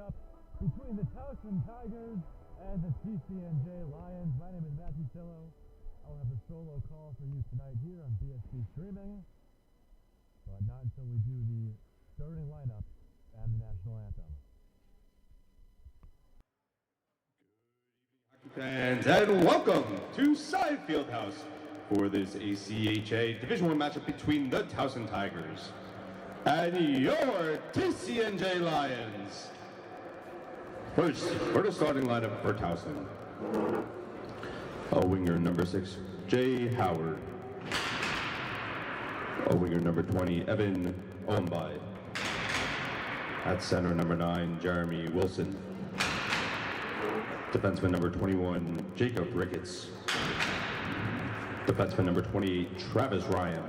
matchup between the Towson Tigers and the TCNJ Lions. My name is Matthew Tillo. I'll have a solo call for you tonight here on BSC Streaming, but not until we do the starting lineup and the national anthem. Fans, and welcome to TSAI Field House for this ACHA Division I matchup between the Towson Tigers and your TCNJ Lions. First, for the starting lineup for Towson, a winger number 6, Jay Howard. A winger number 20, Evan Ombai. At center, number 9, Jeremy Wilson. Defenseman number 21, Jacob Ricketts. Defenseman number 28, Travis Ryan.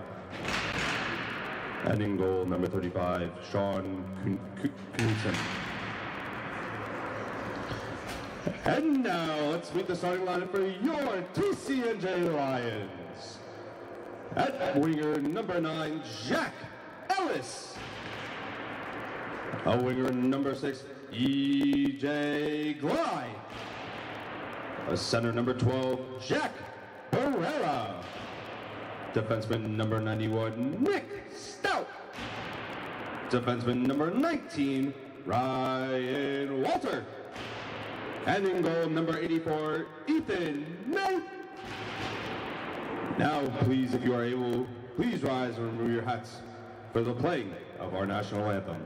And in goal, number 35, Sean Knudsen. And now, let's meet the starting lineup for your TCNJ Lions. At winger number 9, Jack Ellis. A winger number 6, E.J. Glide. A center number 12, Jack Pereira. Defenseman number 91, Nick Stout. Defenseman number 19, Ryan Walter. And in goal, number 84, Ethan May. Now, please, if you are able, please rise and remove your hats for the playing of our national anthem.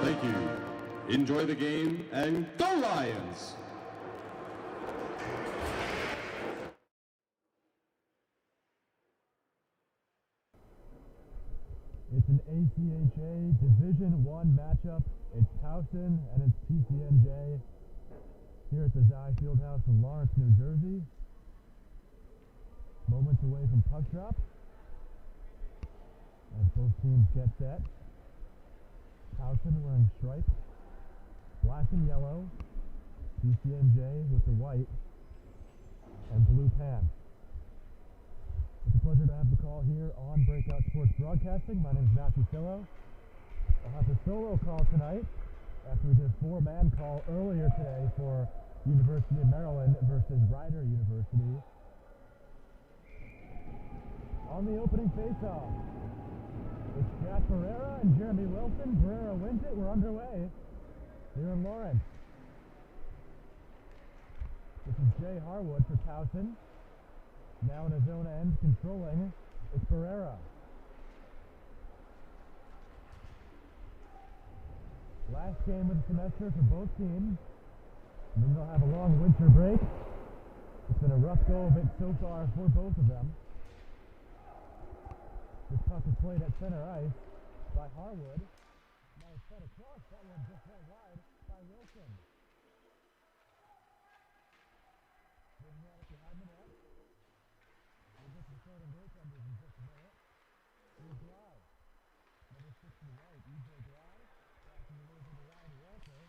Thank you. Enjoy the game and go Lions! It's an ACHA Division I matchup. It's Towson and it's TCNJ here at the TSAI Field House in Lawrence, New Jersey. Moments away from puck drop as both teams get set. Towson wearing stripes, black and yellow, TCNJ with the white and blue pants. It's a pleasure to have the call here on Breakout Sports Broadcasting. My name is Matthew Tillo. I'll have the solo call tonight after we did a 4-man call earlier today for University of Maryland versus Rider University. On the opening faceoff, it's Jack Pereira and Jeremy Wilson. Pereira wins it. We're underway here in Lawrence. This is Jay Harwood for Towson. Now in his own end, controlling, it's Pereira. Last game of the semester for both teams. And then they'll have a long winter break. It's been a rough go of it so far for both of them. This puck is played at center ice by Harwood. Now it's fed across. That one just went wide by Wilson. Moving out it behind the net. We'll get to the starting goaltenders in just a minute. Here's Glide. Number 6 to the right, E.J. Glide. Passing it over to Ryan Walter.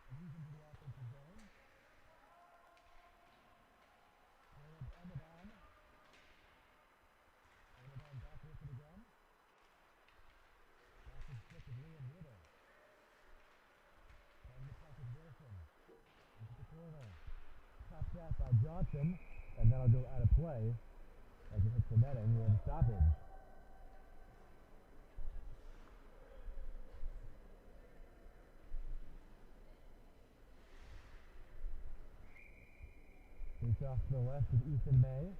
And he's into the offensive zone. Caleb Emmerdon. Emmerdon back with it again. corner. Top that by Johnson, and that'll go out of play as it hits the netting. We have a stoppage. Face off to the left with Ethan May.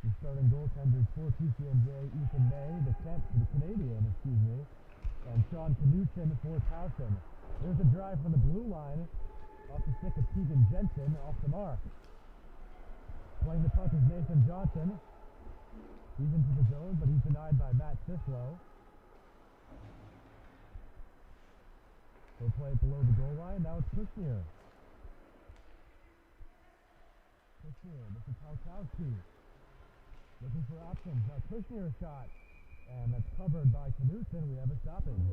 The starting goaltenders for TCNJ, Ethan May, the Canadian, and Sean Knutson for Towson. There's a drive from the blue line off the stick of Keegan Jensen off the mark. Playing the puck is Nathan Johnson. He's into the zone, but he's denied by Matt Sislow. They'll play it below the goal line. Now it's Kushner. This is Halkowski. Looking for options. Now Kushner shot. And that's covered by Knutson. We have a stoppage.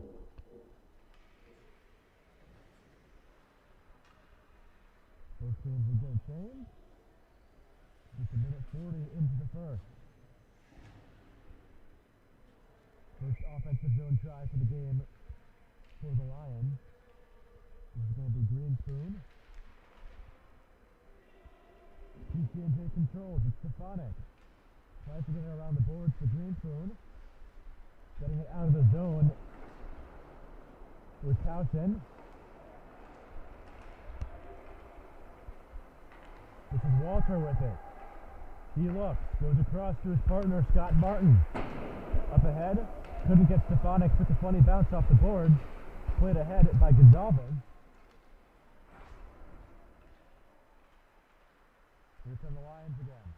Both teams will get a change. Just a minute 40 into the first. First offensive zone try for the game for the Lions. This is going to be Greenspoon. TCNJ controls. It's Stefanik. Tries to get it around the boards for Greenspoon. Getting it out of the zone with Towson. This is Walter with it. He looks, goes across to his partner, Scott Martin. Up ahead, couldn't get Stefanik, took a funny bounce off the board. Played ahead by Gonzalez. Here come the Lions again.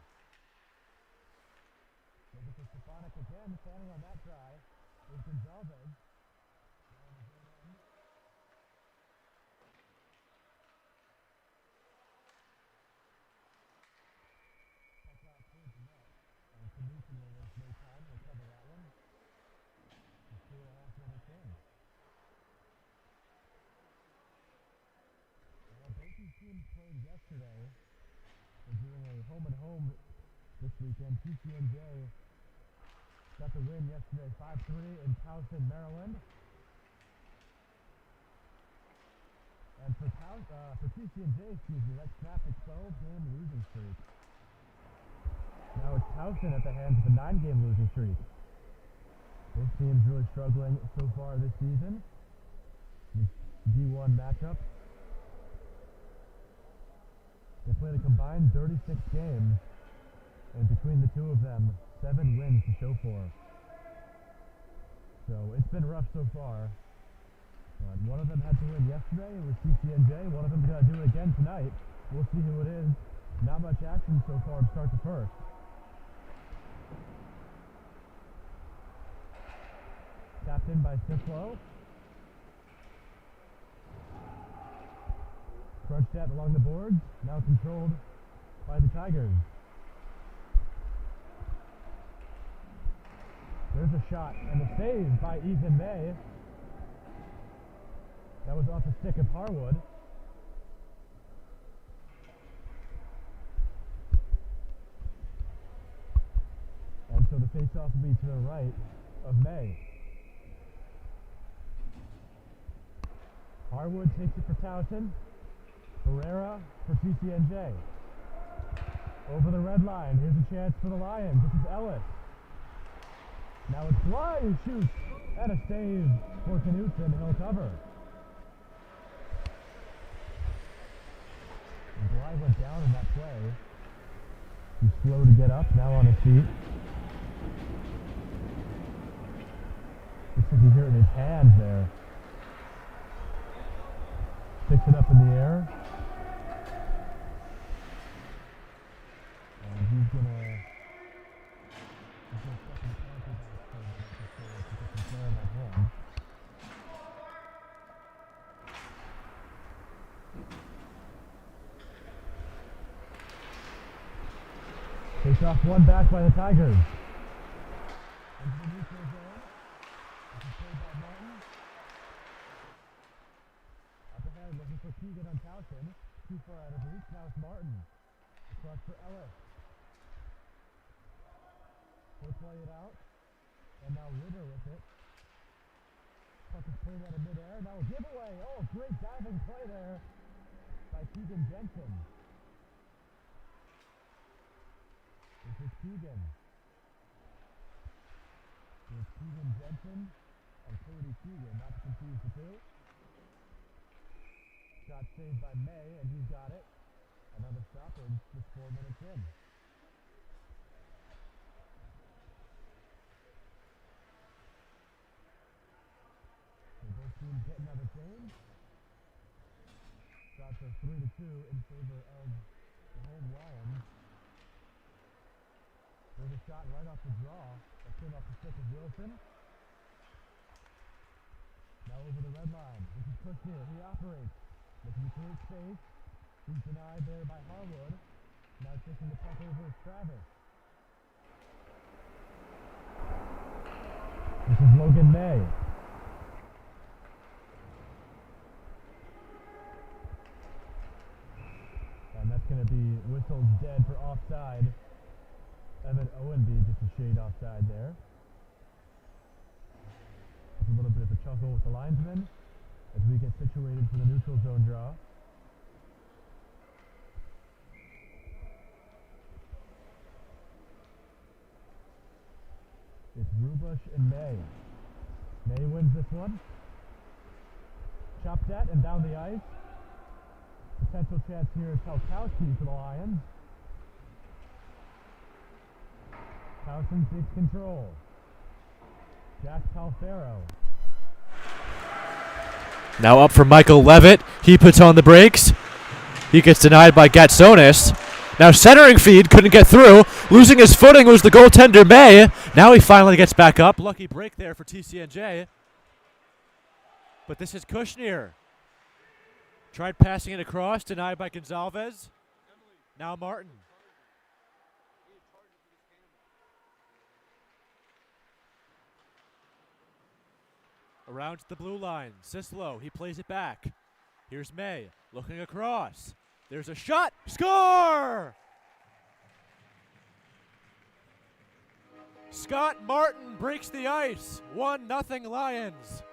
Looking for Stefanik again, standing on that try. There's Gonzalez. Knutson will waste no time. He'll cover that one. It's 2.5 minutes in. Well, both these teams played yesterday. They're doing a home-and-home this weekend. TCNJ got the win yesterday, 5-3 in Towson, Maryland. And for TCNJ, that snapped a 12-game losing streak. Now it's Towson at the hands of a 9-game losing streak. Both teams really struggling so far this season. This D1 matchup. They played a combined 36 games, and between the two of them, 7 wins to show for. So it's been rough so far. But one of them had to win yesterday. It was TCNJ. One of them's going to do it again tonight. We'll see who it is. Not much action so far to start the first. Tapped in by Siflo. Crunch that along the boards. Now controlled by the Tigers. There's a shot and a save by Ethan May. That was off the stick of Harwood. And so the face-off will be to the right of May. Harwood takes it for Towson. Herrera for TCNJ. Over the red line. Here's a chance for the Lions. This is Ellis. Now it's Bly who shoots. And a save for Knutson. He'll cover. Bly went down in that play. He's slow to get up. Now on his feet. Looks like he's hurting his hands there. Picks it up in the air. And he's going to Face off one back by the Tigers. Into the neutral zone. This is played by Martin. Up ahead, looking for Keegan on Towson. Too far out of reach. Now it's Martin. Across for Ellis. He'll play it out. And now Ritter with it. Puck is played out of midair. Now a giveaway. Oh, great diving play there by Keegan Jensen. This is Keegan. There's Keegan Jensen and Cody Keegan, not to confuse the two. Shot saved by May, and he's got it. Another stoppage just 4 minutes in. So both teams get another change. Shots are 3-2 in favor of the home Lions. There's a shot right off the draw that came off the stick of Wilson. Now over the red line. This is Kushner. He operates. Looking to create space. He's denied there by Harwood. Now taking the puck over is Travis. This is Logan May. And that's going to be whistled dead for offside. Evan Owenby just a shade offside there. Just a little bit of a chuckle with the linesmen as we get situated for the neutral zone draw. It's Rubush and May. May wins this one. Chopped at and down the ice. Potential chance here is Towson for the Lions. Towson takes control. Jack Palfero. Now up for Michael Levitt. He puts on the brakes. He gets denied by Gatsonis. Now centering feed, couldn't get through. Losing his footing was the goaltender May. Now he finally gets back up. Lucky break there for TCNJ. But this is Kushner. Tried passing it across, denied by Gonzalez. Now Martin. Around to the blue line. Sislo, he plays it back. Here's May, looking across. There's a shot. Score! Scott Martin breaks the ice. 1-0 Lions.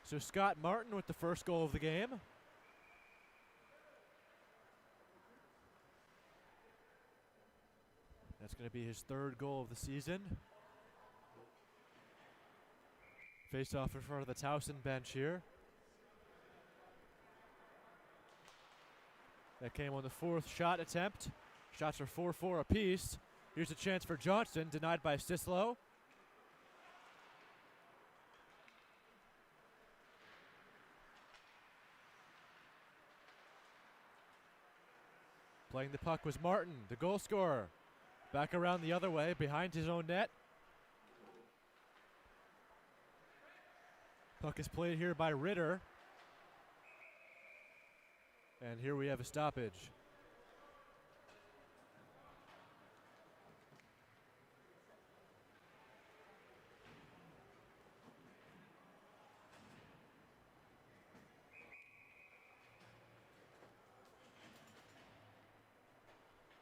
So Scott Martin with the first goal of the game. That's going to be his third goal of the season. Face off in front of the Towson bench here. That came on the fourth shot attempt. Shots are 4-4 apiece. Here's a chance for Johnson, denied by Sislo. Playing the puck was Martin, the goal scorer. Back around the other way, behind his own net. Puck is played here by Ritter. And here we have a stoppage.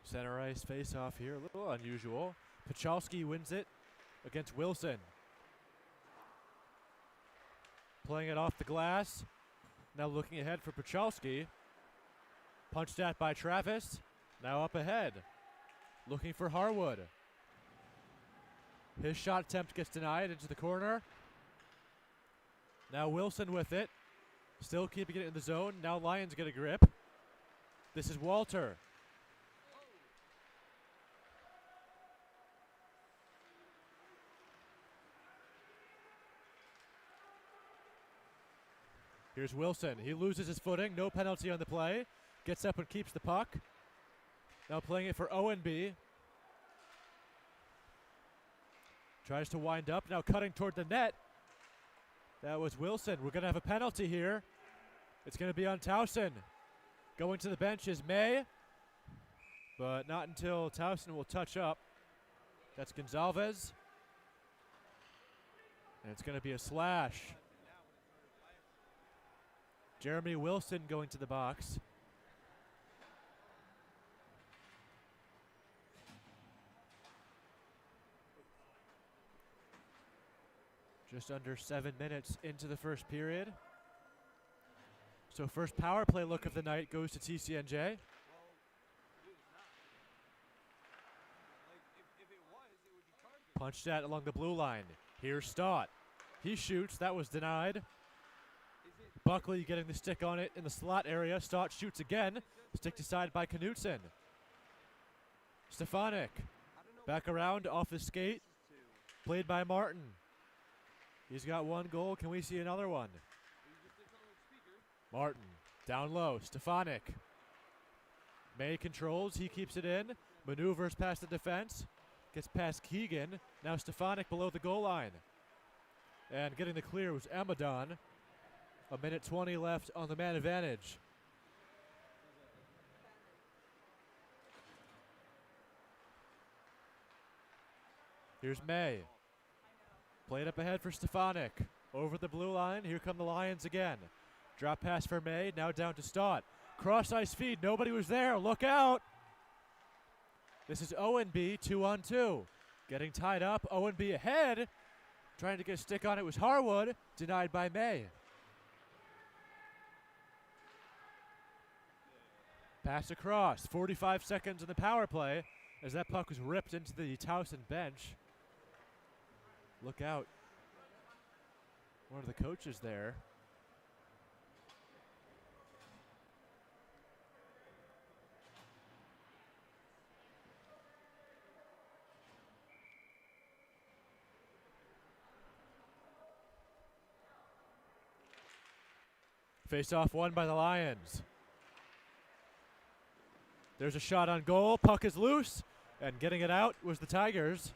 Center ice face-off here, a little unusual. Pachalski wins it against Wilson. Playing it off the glass. Now looking ahead for Pachalski. Punched at by Travis. Now up ahead. Looking for Harwood. His shot attempt gets denied into the corner. Now Wilson with it. Still keeping it in the zone. Now Lions get a grip. This is Walter. Here's Wilson. He loses his footing. No penalty on the play. Gets up and keeps the puck. Now playing it for Owenby. Tries to wind up. Now cutting toward the net. That was Wilson. We're going to have a penalty here. It's going to be on Towson. Going to the bench is May. but not until Towson will touch up. That's Gonzalez. And it's going to be a slash. Jeremy Wilson going to the box. Just under 7 minutes into the first period. So first power play look of the night goes to TCNJ. Punched at along the blue line. Here's Stott. He shoots. That was denied. Buckley getting the stick on it in the slot area. Stott shoots again. Sticked aside by Knutson. Stefanik. Back around off his skate. Played by Martin. He's got one goal. Can we see another one? Martin. Down low. Stefanik. May controls. He keeps it in. Maneuvers past the defense. Gets past Keegan. Now Stefanik below the goal line. And getting the clear was Amadon. 1:20 left on the man advantage. Here's May. Played up ahead for Stefanik. Over the blue line. Here come the Lions again. Drop pass for May. Now down to Stott. Cross ice feed. Nobody was there. Look out. This is Owenby 2-on-2. Getting tied up. Owenby ahead. Trying to get a stick on it was Harwood. Denied by May. Pass across. 45 seconds in the power play as that puck was ripped into the Towson bench. Look out. One of the coaches there. Face-off won by the Lions. There's a shot on goal. Puck is loose. And getting it out was the Tigers.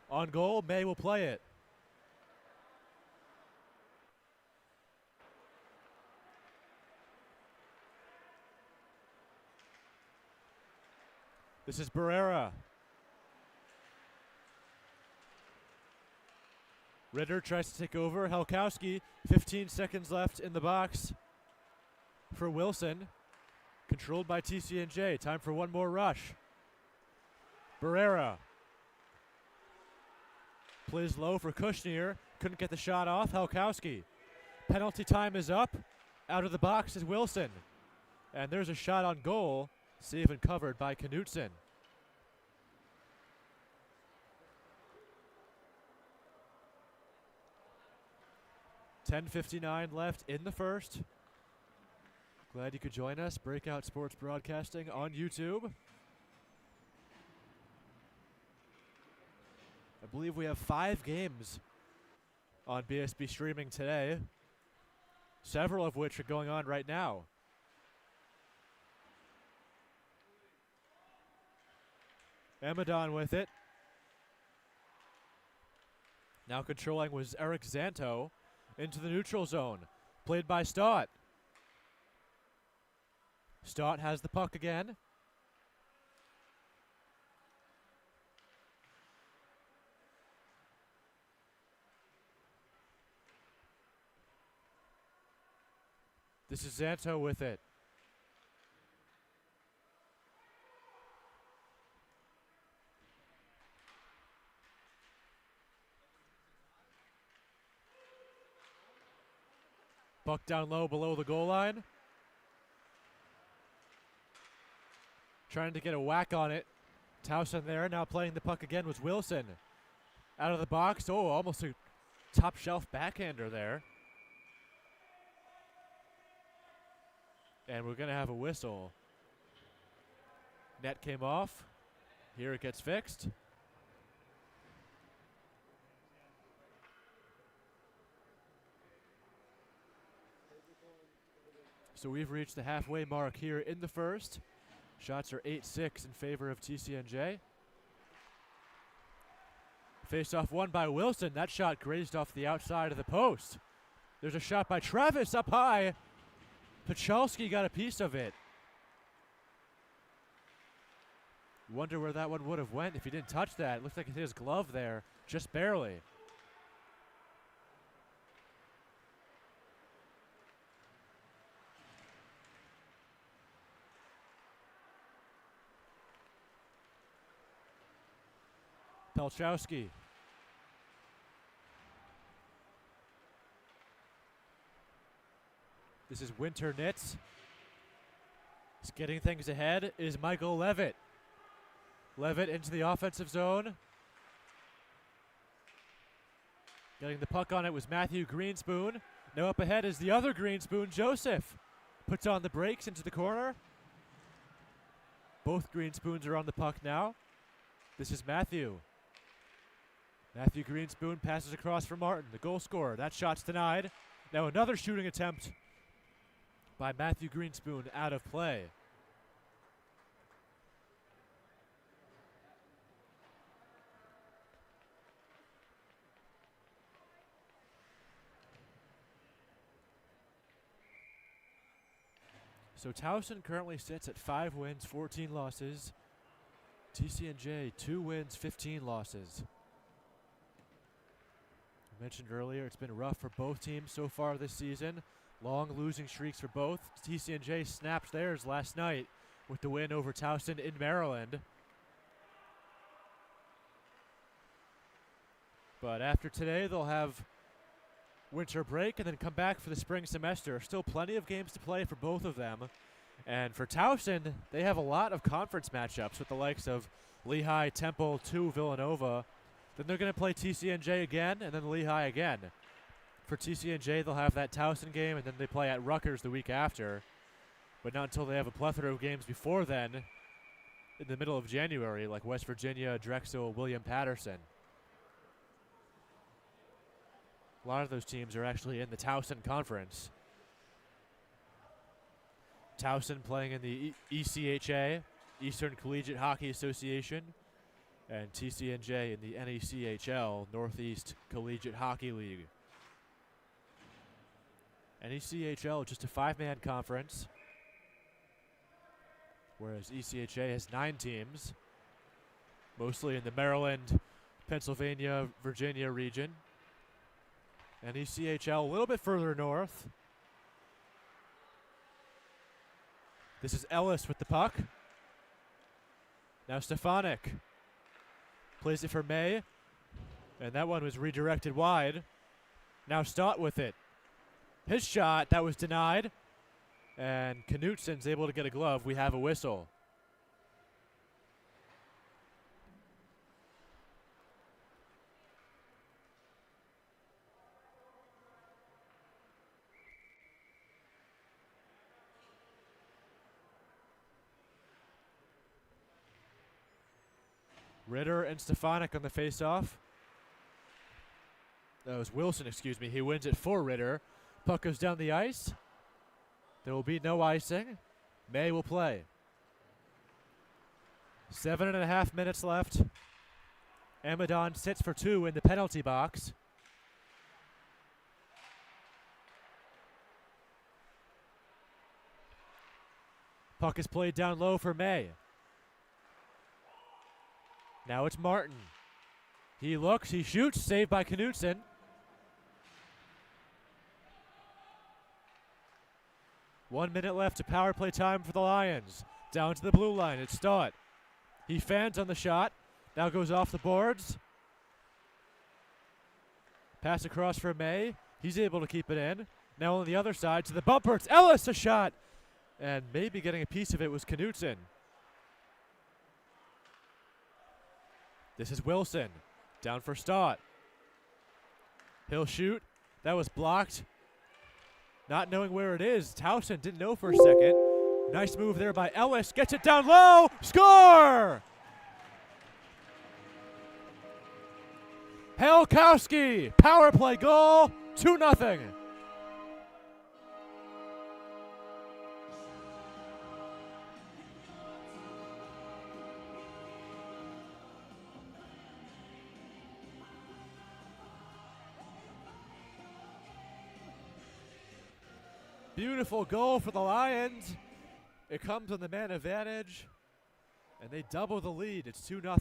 On goal, May will play it. This is Barrera. Ritter tries to take over. Helkowski, 15 seconds left in the box for Wilson. Controlled by TCNJ. Time for one more rush. Barrera. Plays low for Kushner. Couldn't get the shot off. Helkowski. Penalty time is up. Out of the box is Wilson. And there's a shot on goal. Saved and covered by Knutson. .59 left in the first. Glad you could join us. Breakout Sports Broadcasting on YouTube. I believe we have 5 games on BSB streaming today, several of which are going on right now. Amadon with it. Now controlling was Eric Zanto into the neutral zone. Played by Stott. Stott has the puck again. This is Zanto with it. Puck down low below the goal line. Trying to get a whack on it. Towson there. Now playing the puck again was Wilson. Out of the box. Oh, almost a top shelf backhander there. And we're going to have a whistle. Net came off. Here it gets fixed. So we've reached the halfway mark here in the first. Shots are 8-6 in favor of TCNJ. Face-off won by Wilson. That shot grazed off the outside of the post. There's a shot by Travis up high. Pachalski got a piece of it. Wonder where that one would have went if he didn't touch that. It looks like it hit his glove there, just barely. Pelchowski. This is Winter Nitz. He's getting things ahead is Michael Levitt. Levitt into the offensive zone. Getting the puck on it was Matthew Greenspoon. Now up ahead is the other Greenspoon, Joseph. Puts on the brakes into the corner. Both Greenspoons are on the puck now. This is Matthew. Matthew Greenspoon passes across for Martin, the goal scorer. That shot's denied. Now another shooting attempt by Matthew Greenspoon out of play. So Towson currently sits at 5 wins, 14 losses. TCNJ 2 wins, 15 losses. I mentioned earlier it's been rough for both teams so far this season. Long losing streaks for both. TCNJ snapped theirs last night with the win over Towson in Maryland. But after today, they'll have winter break and then come back for the spring semester. Still plenty of games to play for both of them. And for Towson, they have a lot of conference matchups with the likes of Lehigh, Temple, 2, Villanova. Then they're going to play TCNJ again and then Lehigh again. For TCNJ, they'll have that Towson game and then they play at Rutgers the week after. But not until they have a plethora of games before then, in the middle of January, like West Virginia, Drexel, William Patterson. A lot of those teams are actually in the Towson Conference. Towson playing in the ECHA, Eastern Collegiate Hockey Association, and TCNJ in the NECHL, Northeast Collegiate Hockey League. NECHL just a 5-man conference, whereas ECHA has 9 teams, mostly in the Maryland, Pennsylvania, Virginia region. And ECHL a little bit further north. This is Ellis with the puck. Now Stefanik plays it for May. And that one was redirected wide. Now Stott with it. His shot, that was denied. And Knutsen's able to get a glove. We have a whistle. Ritter and Stefanik on the face-off. That was Wilson, excuse me. He wins it for Ritter. Puck goes down the ice. There will be no icing. May will play. 7.5 minutes left. Amadon sits for 2 in the penalty box. Puck is played down low for May. Now it's Martin. He looks, he shoots, saved by Knutsen. One minute left to power play time for the Lions. Down to the blue line, it's Stott. He fans on the shot, now goes off the boards. Pass across for May. He's able to keep it in. Now on the other side to the bumper, it's Ellis, a shot. And maybe getting a piece of it was Knutsen. This is Wilson, down for Stott. He'll shoot. That was blocked. Not knowing where it is. Towson didn't know for a second. Nice move there by Ellis. Gets it down low. Score! Helkowski, power play goal, 2-0. Beautiful goal for the Lions. It comes on the man advantage. And they double the lead. It's 2-0.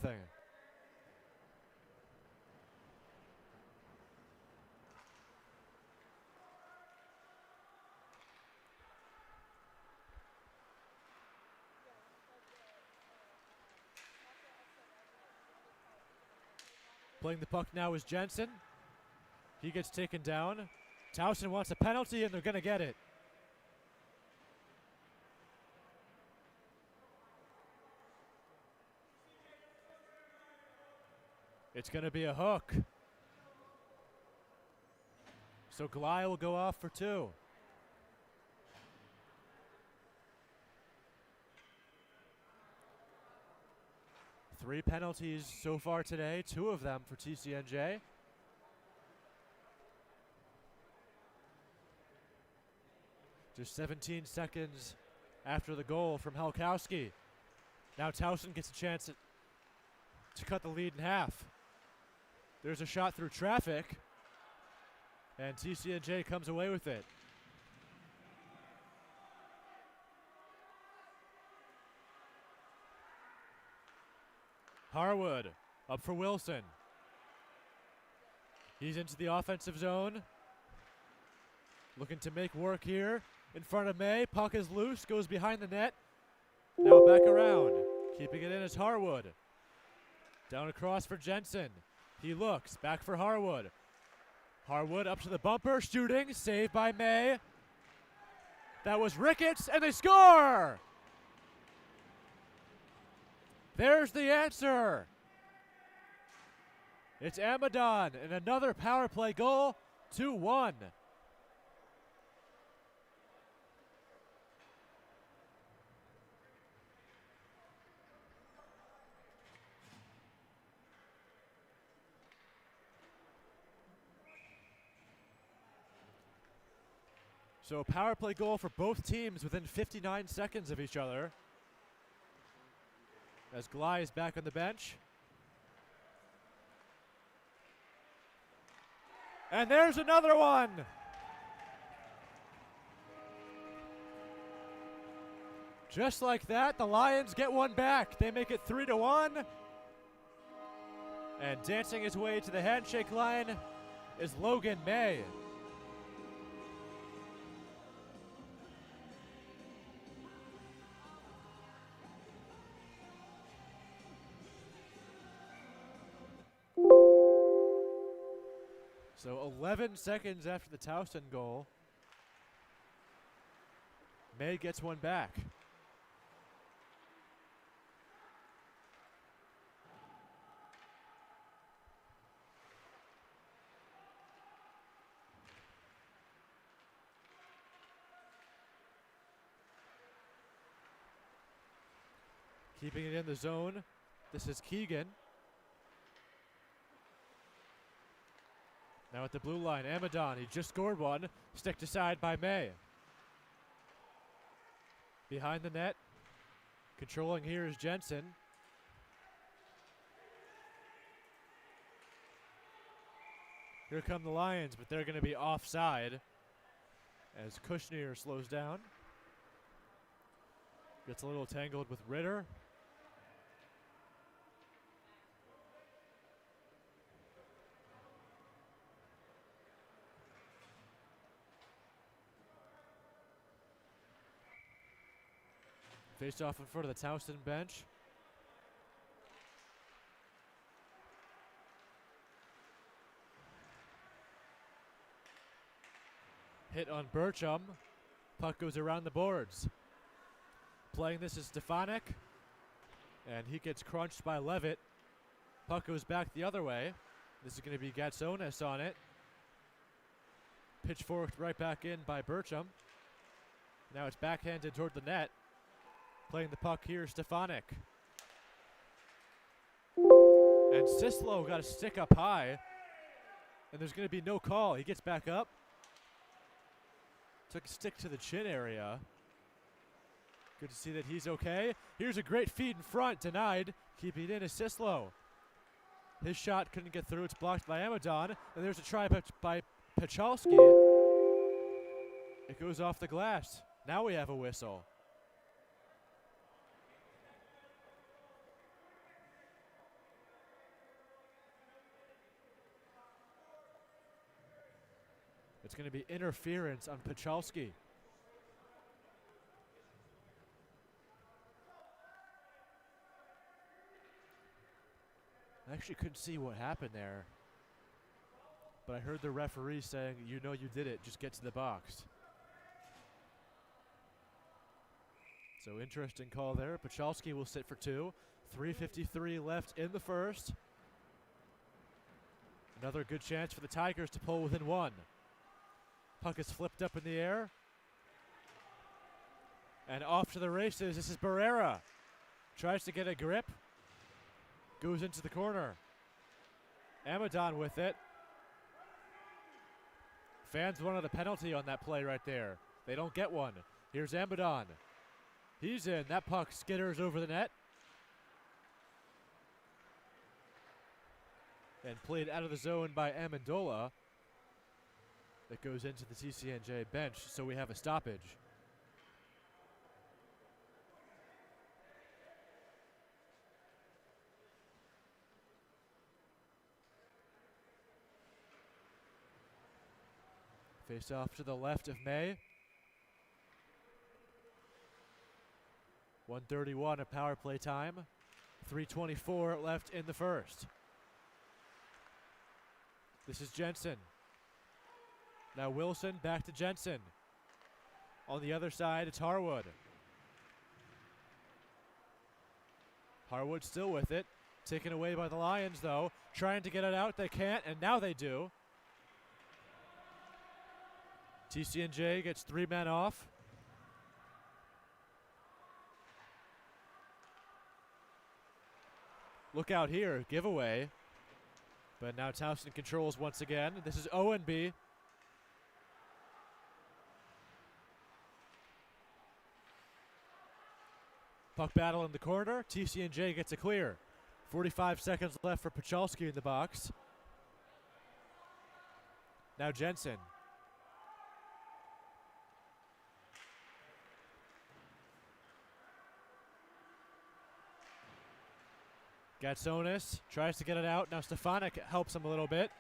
Playing the puck now is Jensen. He gets taken down. Towson wants a penalty, and they're going to get it. It's going to be a hook. So Glai will go off for 2. Three penalties so far today, 2 of them for TCNJ. Just 17 seconds after the goal from Helkowski. Now Towson gets a chance to cut the lead in half. There's a shot through traffic, and TCNJ comes away with it. Harwood up for Wilson. He's into the offensive zone. Looking to make work here in front of May. Puck is loose, goes behind the net. Now back around. Keeping it in is Harwood. Down across for Jensen. He looks, back for Harwood. Harwood up to the bumper, shooting, saved by May. That was Ricketts, and they score! There's the answer. It's Amadon, and another power play goal, 2-1. So a power play goal for both teams within 59 seconds of each other. As Glai is back on the bench. And there's another one. Just like that, the Lions get one back. They make it 3-1. And dancing his way to the handshake line is Logan May. So 11 seconds after the Towson goal, May gets one back. Keeping it in the zone, this is Keegan. Now at the blue line, Amadon, he just scored one, sticked aside by May. Behind the net, controlling here is Jensen. Here come the Lions, but they're going to be offside as Kushner slows down. Gets a little tangled with Ritter. Faced off in front of the Towson bench. Hit on Burcham. Puck goes around the boards. Playing this is Stefanik. And he gets crunched by Levitt. Puck goes back the other way. This is going to be Gatsonis on it. Pitchforked right back in by Burcham. Now it's backhanded toward the net. Playing the puck here, Stefanik. And Sislo got a stick up high. And there's going to be no call. He gets back up. Took a stick to the chin area. Good to see that he's okay. Here's a great feed in front, denied. Keeping it in is Sislo. His shot couldn't get through. It's blocked by Amadon. And there's a try by Pachalski. It goes off the glass. Now we have a whistle. It's going to be interference on Pachalski. I actually couldn't see what happened there, but I heard the referee saying, "You know you did it, just get to the box." So interesting call there. Pachalski will sit for 2. 3:53 left in the first. Another good chance for the Tigers to pull within 1. Puck is flipped up in the air. And off to the races. This is Barrera. Tries to get a grip. Goes into the corner. Amadon with it. Fans wanted a penalty on that play right there. They don't get one. Here's Amadon. He's in. That puck skitters over the net. And played out of the zone by Amendola. That goes into the TCNJ bench, so we have a stoppage. Face off to the left of May. 1:31 of power play time. 3:24 left in the first. This is Jensen. Now Wilson back to Jensen. On the other side, it's Harwood. Harwood still with it. Taken away by the Lions, though. Trying to get it out. They can't, and now they do. TCNJ gets 3 men off. Look out here, giveaway. But now Towson controls once again. This is Owenby. Puck battle in the corner. TCNJ gets a clear. 45 seconds left for Pachalski in the box. Now Jensen. Gatsonis tries to get it out. Now Stefanik helps him a little bit.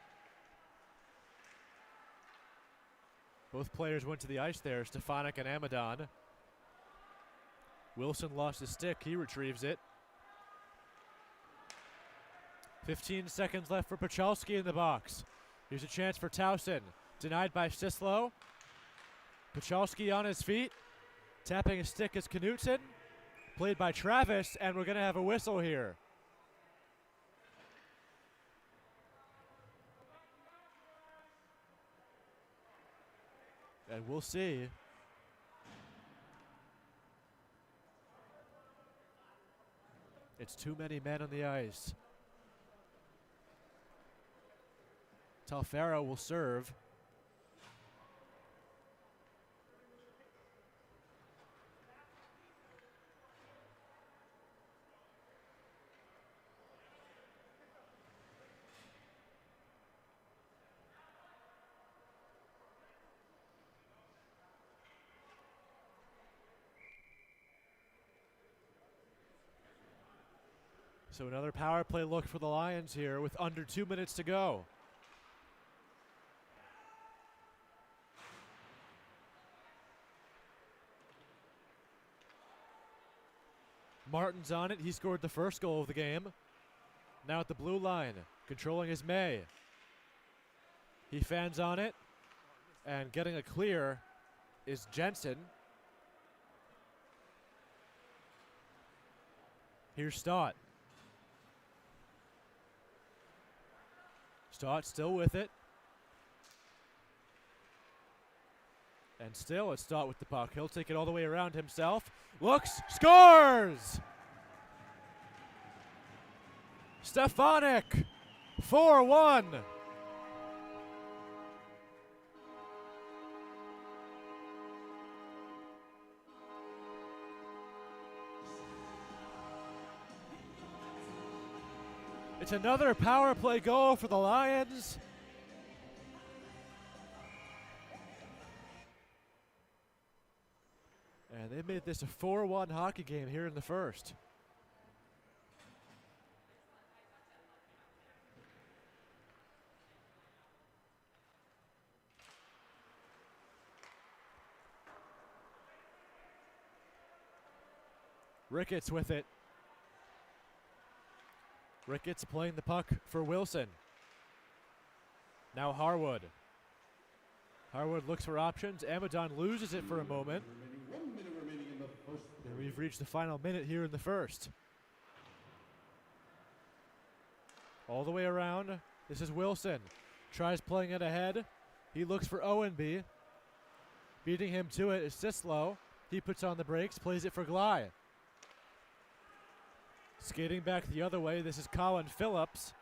Both players went to the ice there, Stefanik and Amadon. Wilson lost his stick. He retrieves it. 15 seconds left for Pachalski in the box. Here's a chance for Towson. Denied by Sislo. Pachalski on his feet. Tapping his stick is Knutson. Played by Travis, and we're going to have a whistle here. And we'll see. It's too many men on the ice. Talfaro will serve. So another power play look for the Lions here with under 2 minutes to go. Martin's on it. He scored the first goal of the game. Now at the blue line, controlling is May. He fans on it, and getting a clear is Jensen. Here's Stott. Stott still with it. And still it's Stott with the puck. He'll take it all the way around himself. Looks, scores! Stefanik, 4-1. It's another power play goal for the Lions. And they made this a 4-1 hockey game here in the first. Ricketts with it. Ricketts playing the puck for Wilson. Now Harwood. Harwood looks for options. Amadon loses it for a moment. 1 minute remaining in the first And period. we've reached the final minute here in the first. All the way around. This is Wilson. Tries playing it ahead. He looks for Owenby. Beating him to it is Sislo. He puts on the brakes, plays it for Glye. Skating back the other way, this is Colin Phillips.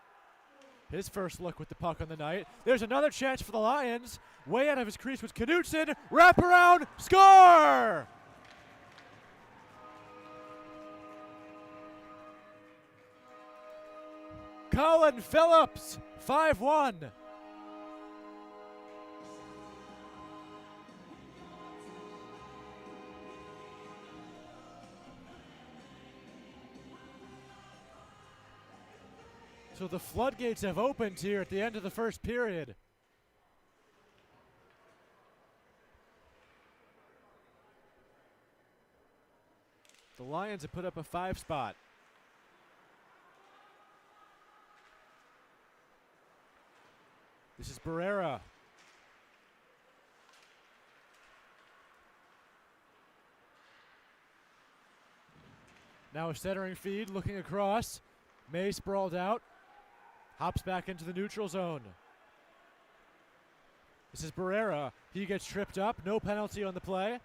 His first look with the puck on the night. There's another chance for the Lions. Way out of his crease was Knutson. Wrap around, score! Colin Phillips, 5-1. So the floodgates have opened here at the end of the first period. The Lions have put up a 5 spot. This is Barrera. Now a centering feed, looking across. May sprawled out. Hops back into the neutral zone. This is Barrera. He gets tripped up. No penalty on the play.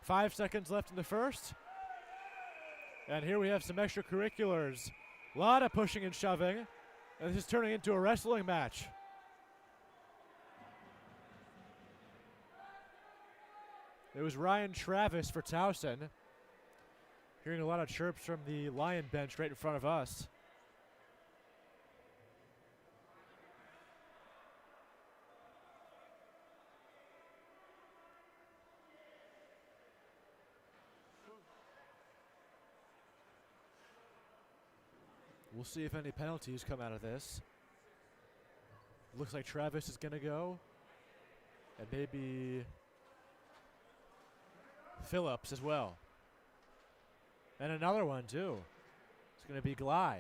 5 seconds left in the first. And here we have some extracurriculars. A lot of pushing and shoving. And this is turning into a wrestling match. It was Ryan Travis for Towson. Hearing a lot of chirps from the Lion bench right in front of us. We'll see if any penalties come out of this. Looks like Travis is going to go. And maybe Phillips as well. And another one, too. It's going to be Glye.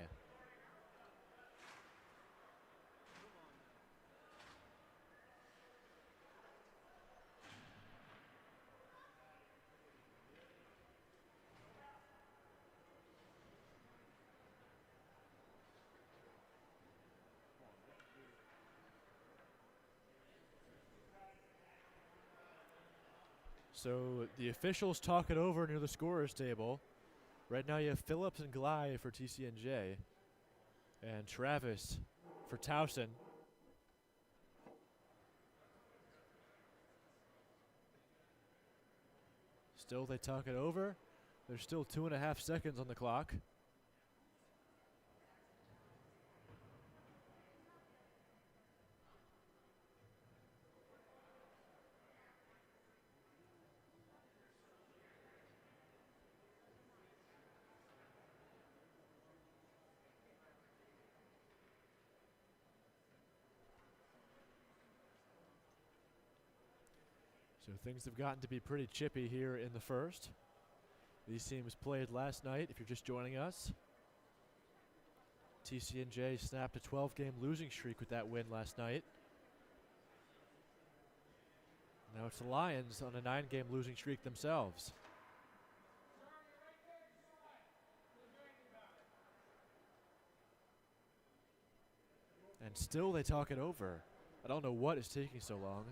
So the officials talk it over near the scorer's table. Right now you have Phillips and Glye for TCNJ and Travis for Towson. Still they talk it over. There's still 2.5 seconds on the clock. So things have gotten to be pretty chippy here in the first. These teams played last night, if you're just joining us. TCNJ snapped a 12-game losing streak with that win last night. Now it's the Lions on a 9-game losing streak themselves. And still they talk it over. I don't know what is taking so long.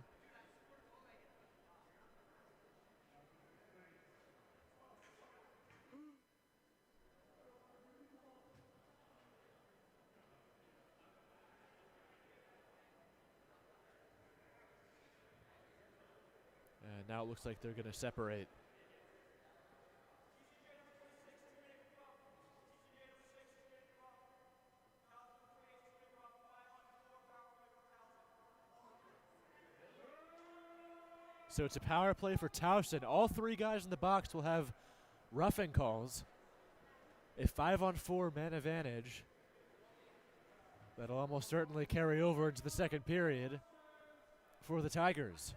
And now it looks like they're going to separate. So it's a power play for Towson. All 3 guys in the box will have roughing calls. A 5-on-4 man advantage. That'll almost certainly carry over into the second period for the Tigers.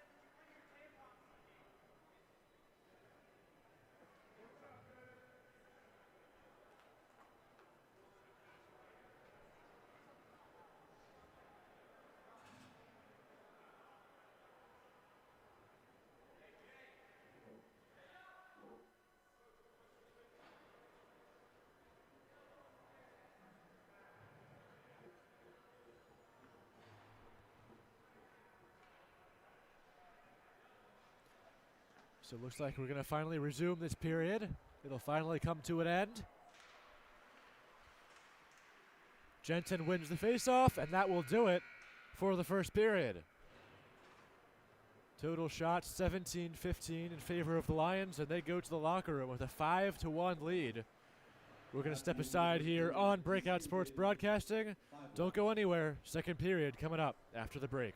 So it looks like we're going to finally resume this period. It'll finally come to an end. Jensen wins the faceoff, and that will do it for the first period. Total shots 17-15 in favor of the Lions, and they go to the locker room with a 5-1 lead. We're going to step aside here on Breakout Sports Broadcasting. Don't go anywhere. Second period coming up after the break.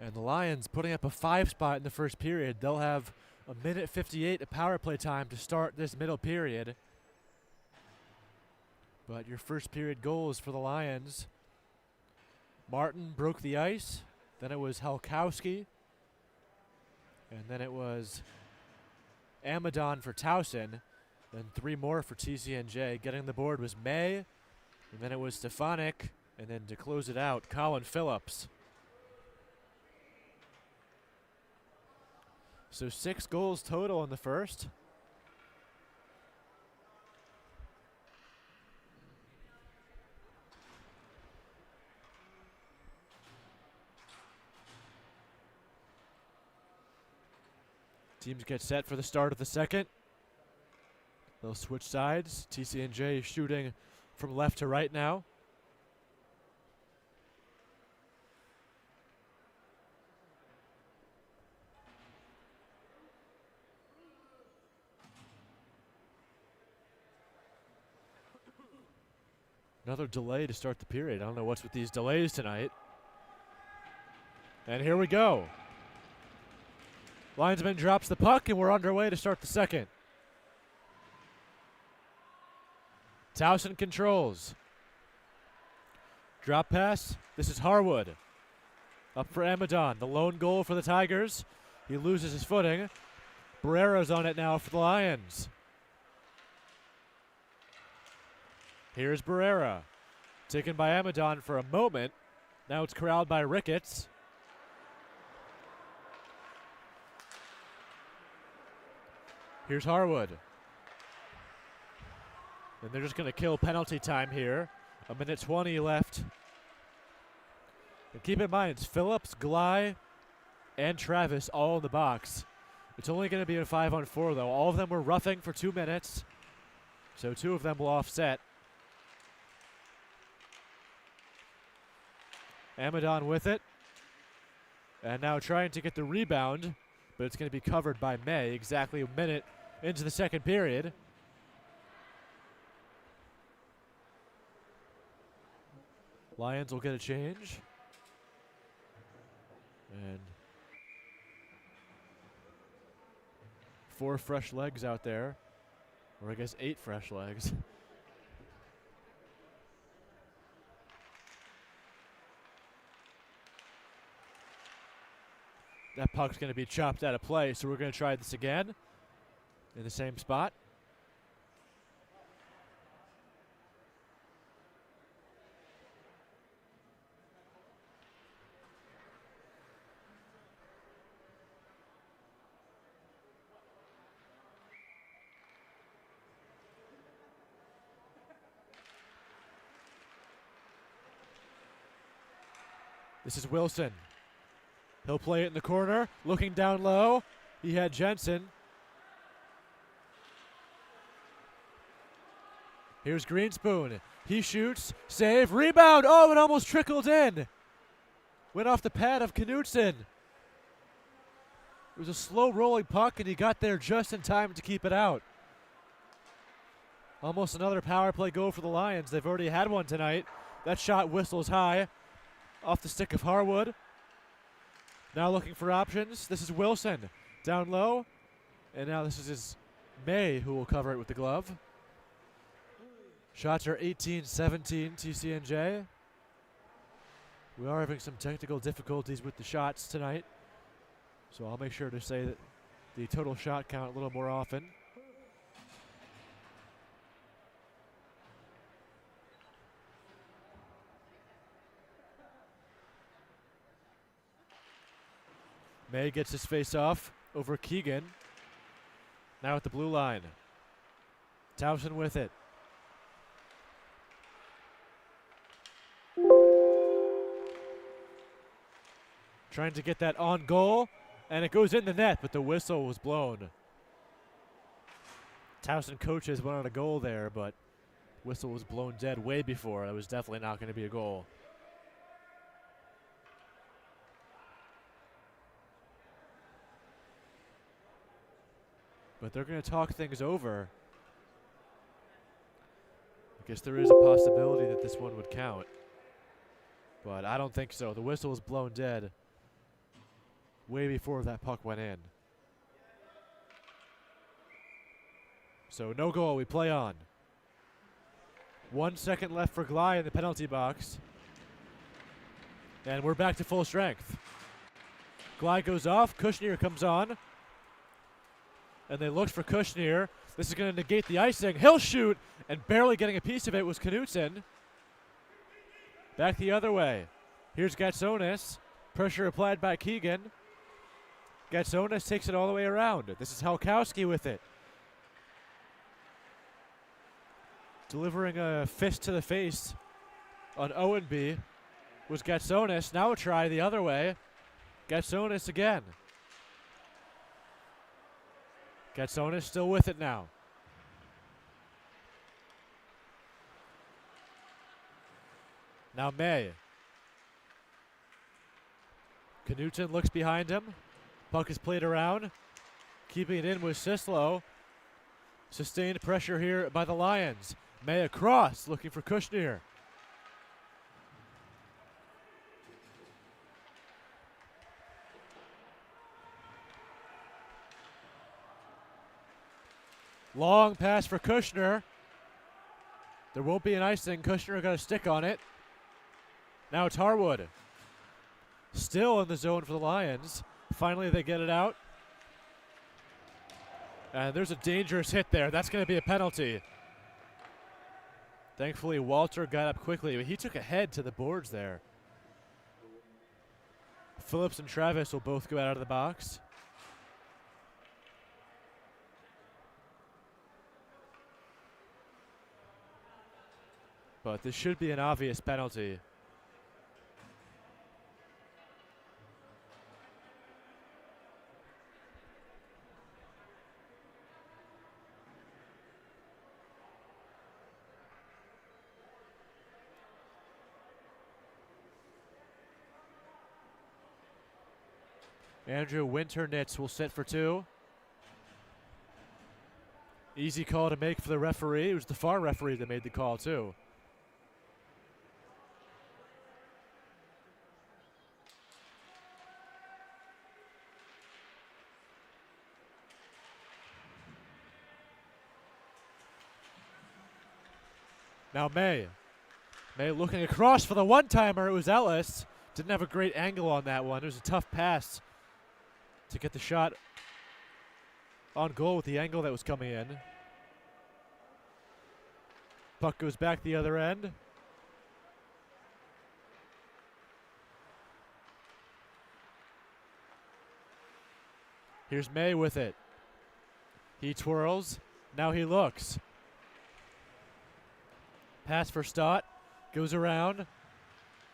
And the Lions putting up a 5 spot in the first period. They'll have a minute 58 of power play time to start this middle period. But your first period goals for the Lions. Martin broke the ice. Then it was Helkowski. And then it was Amadon for Towson. Then 3 more for TCNJ. Getting the board was May. And then it was Stefanik. And then to close it out, Colin Phillips. So 6 goals total in the first. Teams get set for the start of the second. They'll switch sides. TCNJ is shooting from left to right now. Another delay to start the period. I don't know what's with these delays tonight. And here we go. Linesman drops the puck, and we're underway to start the second. Towson controls. Drop pass. This is Harwood. Up for Amadon. The lone goal for the Tigers. He loses his footing. Barrera's on it now for the Lions. Here's Barrera. Taken by Amadon for a moment. Now it's corralled by Ricketts. Here's Harwood. And they're just going to kill penalty time here. A minute 20 left. And keep in mind, it's Phillips, Gley, and Travis all in the box. It's only going to be a 5-on-4, though. All of them were roughing for 2 minutes. So 2 of them will offset. Amadon with it. And now trying to get the rebound. But it's going to be covered by May. Exactly a minute into the second period. Lions will get a change. And 4 fresh legs out there. Or I guess 8 fresh legs. That puck's going to be chopped out of play, so we're going to try this again in the same spot. This is Wilson. He'll play it in the corner, looking down low. He had Jensen. Here's Greenspoon. He shoots, save, rebound. Oh, it almost trickled in. Went off the pad of Knutson. It was a slow rolling puck, and he got there just in time to keep it out. Almost another power play goal for the Lions. They've already had one tonight. That shot whistles high off the stick of Harwood. Now looking for options. This is Wilson down low. And now this is May who will cover it with the glove. Shots are 18-17 TCNJ. We are having some technical difficulties with the shots tonight. So I'll make sure to say that the total shot count a little more often. May gets his face off over Keegan. Now at the blue line. Towson with it. Trying to get that on goal, and it goes in the net, but the whistle was blown. Towson coaches went on a goal there, but whistle was blown dead way before. That was definitely not going to be a goal. But they're going to talk things over. I guess there is a possibility that this one would count. But I don't think so. The whistle was blown dead. way before that puck went in. So no goal, we play on. 1 second left for Glide in the penalty box. And we're back to full strength. Glide goes off, Kushner comes on. And they looked for Kushner. This is going to negate the icing. He'll shoot, and barely getting a piece of it was Knutson. Back the other way. Here's Gatsonis. Pressure applied by Keegan. Gatsonis takes it all the way around. This is Halkowski with it. Delivering a fist to the face on Owenby was Gatsonis. Now a try the other way. Gatsonis again. Gatsonis still with it now. Now May. Knutson looks behind him. Puck is played around. Keeping it in with Sislo. Sustained pressure here by the Lions. May across, looking for Kushner. Long pass for Kushner. There won't be an icing. Kushner got a stick on it. Now it's Harwood. Still in the zone for the Lions. Finally they get it out. And there's a dangerous hit there. That's going to be a penalty. Thankfully, Walter got up quickly, but he took a head to the boards there. Phillips and Travis will both go out of the box. But this should be an obvious penalty. Andrew Winternitz will sit for 2. Easy call to make for the referee. It was the far referee that made the call, too. Now May. May looking across for the one-timer. It was Ellis. Didn't have a great angle on that one. It was a tough pass to get the shot on goal with the angle that was coming in. Puck goes back the other end. Here's May with it. He twirls. Now he looks. Pass for Stott. Goes around.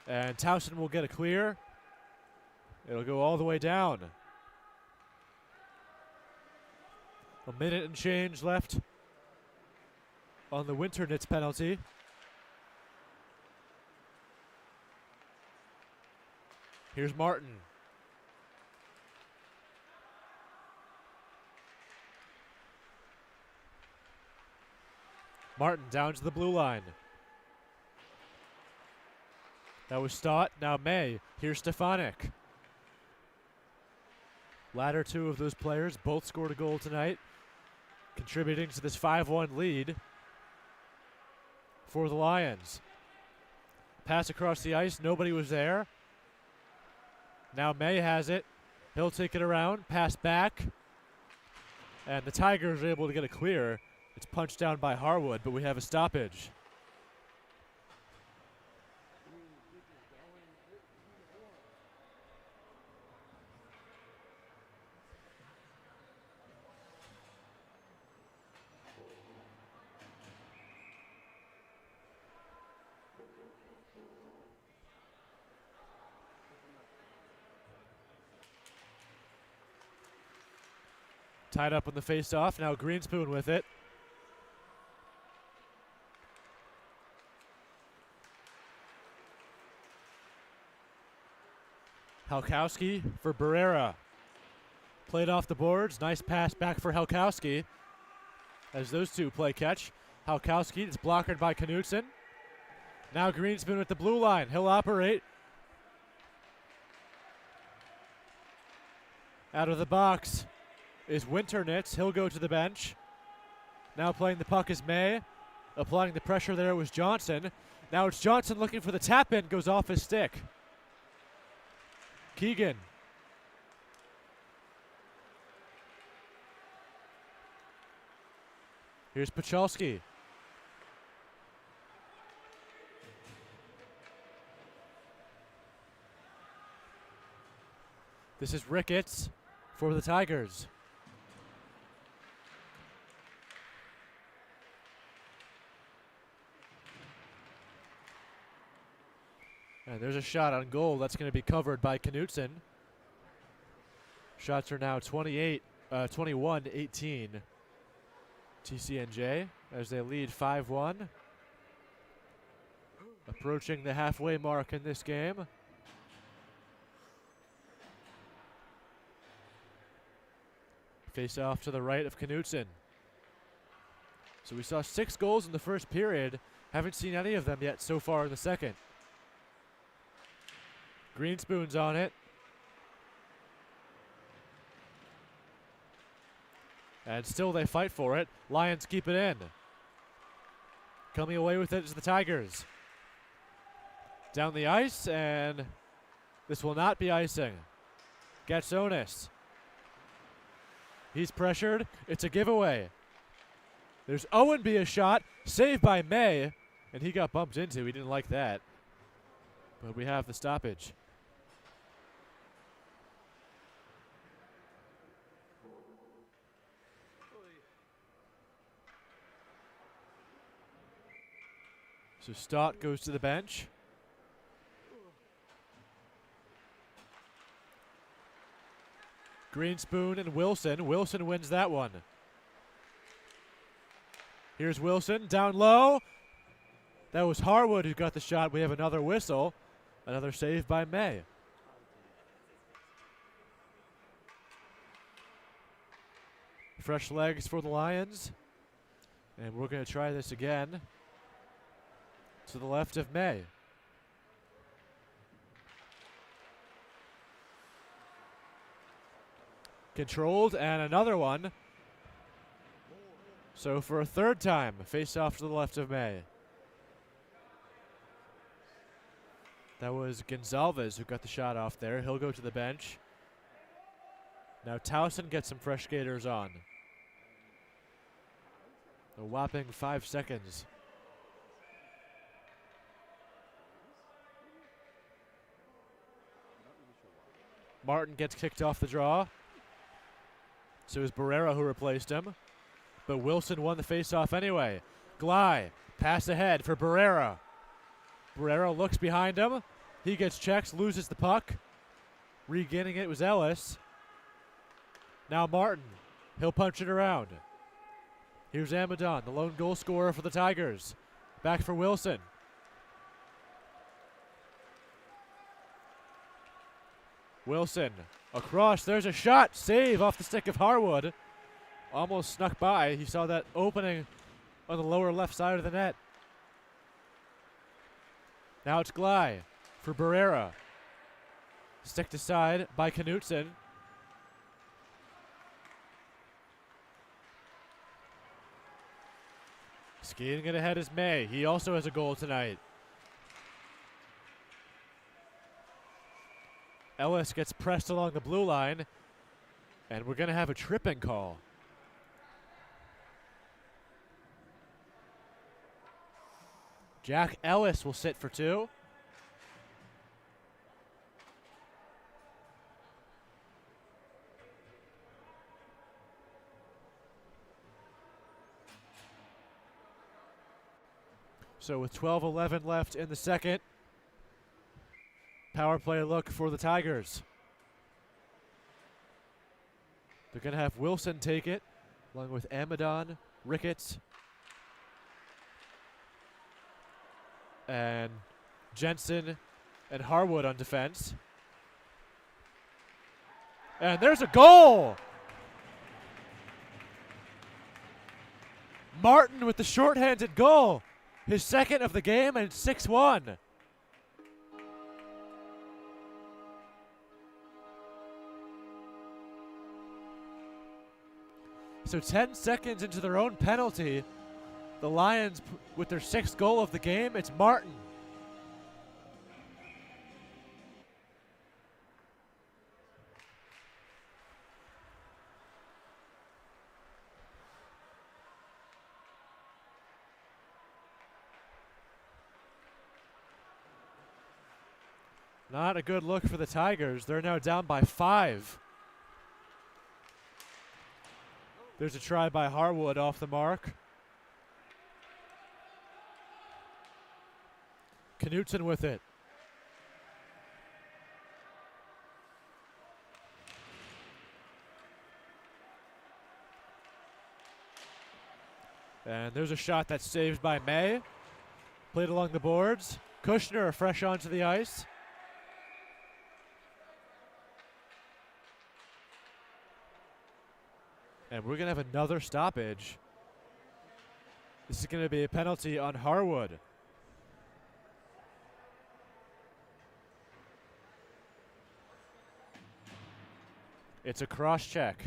And Towson will get a clear. It'll go all the way down. A minute and change left on the Winternitz penalty. Here's Martin. Martin down to the blue line. That was Stott. Now May. Here's Stefanik. Latter two of those players both scored a goal tonight, contributing to this 5-1 lead for the Lions. Pass across the ice. Nobody was there. Now May has it. He'll take it around. Pass back. And the Tigers are able to get a clear. It's punched down by Harwood, but we have a stoppage. Tied up on the face-off. Now Greenspoon with it. Halkowski for Barrera. Played off the boards. Nice pass back for Halkowski as those two play catch. Halkowski is blocked by Knutson. Now Greenspoon at the blue line. He'll operate. Out of the box is Winternitz. He'll go to the bench. Now playing the puck is May. Applying the pressure there was Johnson. Now it's Johnson looking for the tap-in. Goes off his stick. Keegan. Here's Pachalski. This is Ricketts for the Tigers. And there's a shot on goal that's going to be covered by Knutson. Shots are now 21-18. TCNJ as they lead 5-1. Approaching the halfway mark in this game. Face off to the right of Knutson. So we saw 6 goals in the first period. Haven't seen any of them yet so far in the second. Greenspoon's on it. And still they fight for it. Lions keep it in. Coming away with it is the Tigers. Down the ice, and this will not be icing. Gatsonis. He's pressured. It's a giveaway. There's Owenby, a shot. Saved by May. And he got bumped into. He didn't like that. But we have the stoppage. So Stott goes to the bench. Greenspoon and Wilson. Wilson wins that one. Here's Wilson down low. That was Harwood who got the shot. We have another whistle. Another save by May. Fresh legs for the Lions. And we're going to try this again. To the left of May. Controlled, and another one. So for a third time, face off to the left of May. That was Gonzalez who got the shot off there. He'll go to the bench. Now Towson gets some fresh skaters on. A whopping 5 seconds. Martin gets kicked off the draw. So it was Barrera who replaced him. But Wilson won the faceoff anyway. Gley, pass ahead for Barrera. Barrera looks behind him. He gets checked, loses the puck. Regaining it was Ellis. Now Martin. He'll punch it around. Here's Amadon, the lone goal scorer for the Tigers. Back for Wilson. Wilson across. There's a shot. Save off the stick of Harwood. Almost snuck by. He saw that opening on the lower left side of the net. Now it's Gley for Barrera. Sticked aside by Knutson. Skating it ahead is May. He also has a goal tonight. Ellis gets pressed along the blue line, and we're going to have a tripping call. Jack Ellis will sit for 2. So with 12:11 left in the second, power play look for the Tigers. They're going to have Wilson take it, along with Amadon, Ricketts, and Jensen and Harwood on defense. And there's a goal! Martin with the shorthanded goal. His second of the game, and it's 6-1. So 10 seconds into their own penalty, the Lions, with their 6th goal of the game, it's Martin. Not a good look for the Tigers. They're now down by 5. There's a try by Harwood off the mark. Knutson with it. And there's a shot that's saved by May. Played along the boards. Kushner fresh onto the ice. And we're going to have another stoppage. This is going to be a penalty on Harwood. It's a cross check.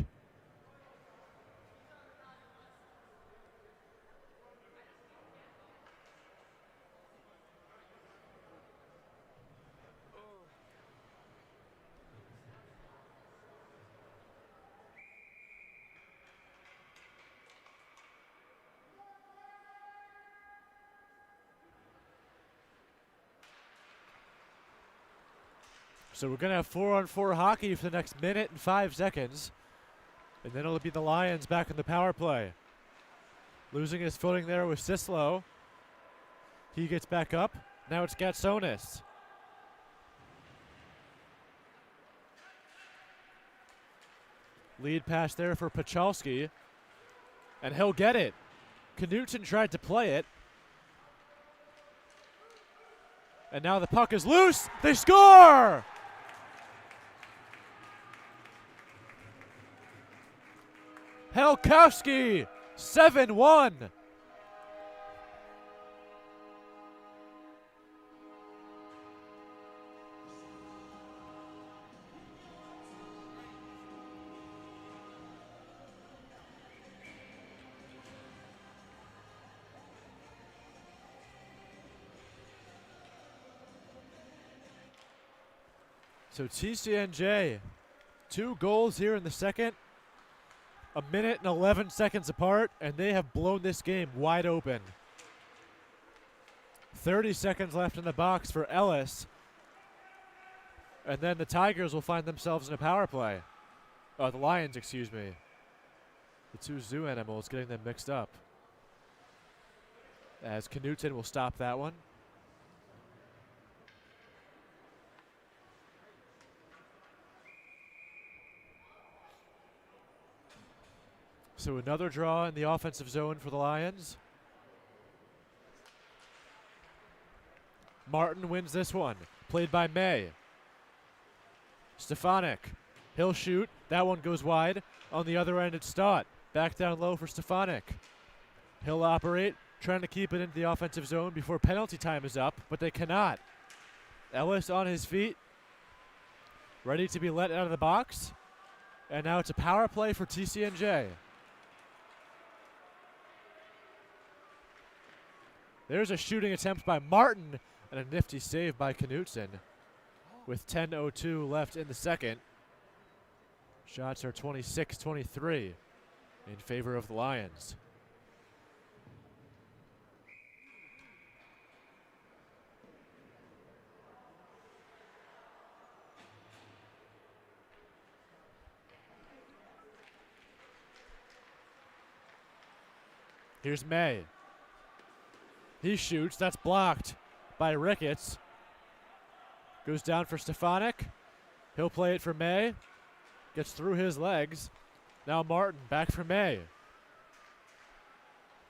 So we're going to have 4-on-4 hockey for the next minute and 5 seconds. And then it'll be the Lions back in the power play. Losing his footing there with Sislo. He gets back up. Now it's Gatsonis. Lead pass there for Pachalski. And he'll get it. Knutson tried to play it. And now the puck is loose. They score! Helkowski, 7-1. So TCNJ, 2 goals here in the second. 1 minute and 11 seconds apart, and they have blown this game wide open. 30 seconds left in the box for Ellis. And then the Tigers will find themselves in a power play. Oh, the Lions, excuse me. The 2 zoo animals getting them mixed up. As Knutson will stop that one. So another draw in the offensive zone for the Lions. Martin wins this one. Played by May. Stefanik. He'll shoot. That one goes wide. On the other end, it's Stott. Back down low for Stefanik. He'll operate, trying to keep it into the offensive zone before penalty time is up, but they cannot. Ellis on his feet. Ready to be let out of the box. And now it's a power play for TCNJ. There's a shooting attempt by Martin and a nifty save by Knutson with 10:02 left in the second. Shots are 26-23 in favor of the Lions. Here's May. He shoots. That's blocked by Ricketts. Goes down for Stefanik. He'll play it for May. Gets through his legs. Now Martin back for May.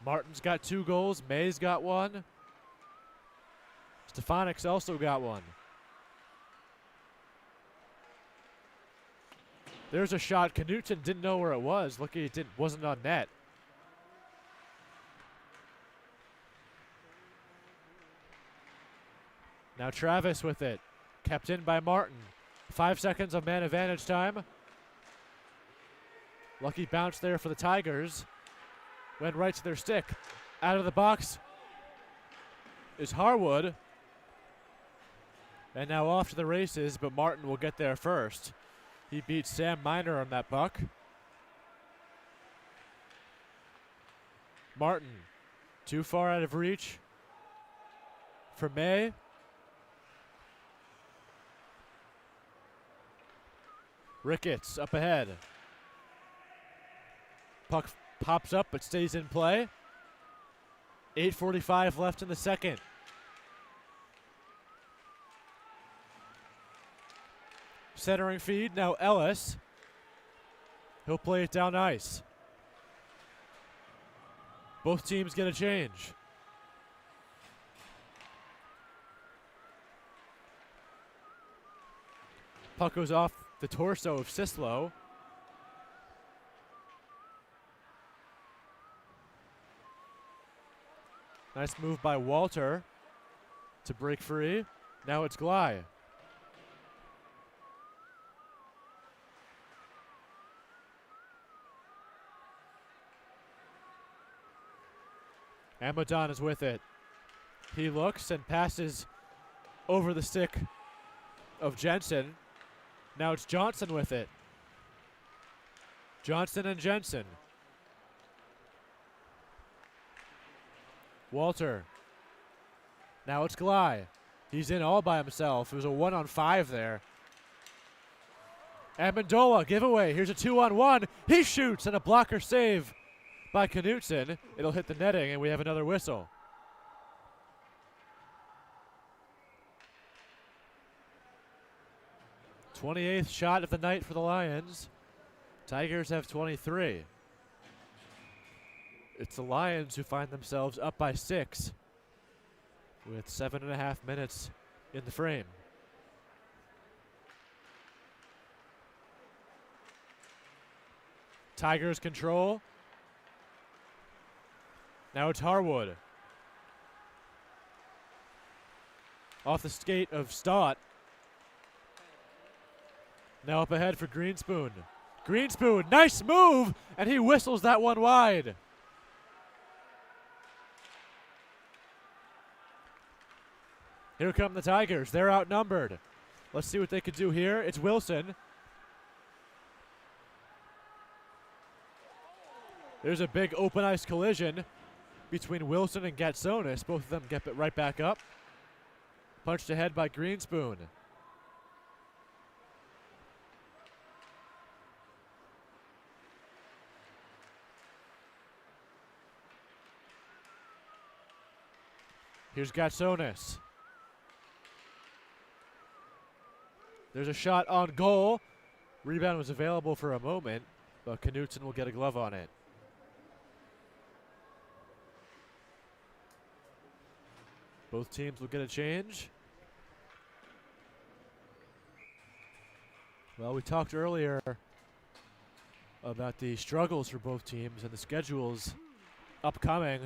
Martin's got 2 goals. May's got 1. Stefanik's also got 1. There's a shot. Knutson didn't know where it was. Lucky it wasn't on net. Now Travis with it. Kept in by Martin. 5 seconds of man advantage time. Lucky bounce there for the Tigers. Went right to their stick. Out of the box is Harwood. And now off to the races, but Martin will get there first. He beat Sam Miner on that puck. Martin, too far out of reach for May. Ricketts up ahead. Puck pops up but stays in play. 8:45 left in the second. Centering feed, now Ellis. He'll play it down ice. Both teams get a change. Puck goes off the torso of Sislo. Nice move by Walter to break free. Now it's Glye. Amadon is with it. He looks and passes over the stick of Jensen. Now it's Johnson with it. Johnson and Jensen. Walter. Now it's Glye. He's in all by himself. It was a 1-on-5 there. Amendola, giveaway. Here's a 2-on-1. He shoots and a blocker save by Knutson. It'll hit the netting and we have another whistle. '28th shot of the night for the Lions. Tigers have 23. It's the Lions who find themselves up by 6 with 7.5 minutes in the frame. Tigers control. Now it's Harwood. Off the skate of Stott. Now up ahead for Greenspoon. Greenspoon, nice move, and he whistles that one wide. Here come the Tigers. They're outnumbered. Let's see what they could do here. It's Wilson. There's a big open ice collision between Wilson and Gatsonis. Both of them get it right back up. Punched ahead by Greenspoon. Here's Gatsonis. There's a shot on goal. Rebound was available for a moment, but Knutson will get a glove on it. Both teams will get a change. Well, we talked earlier about the struggles for both teams and the schedules upcoming.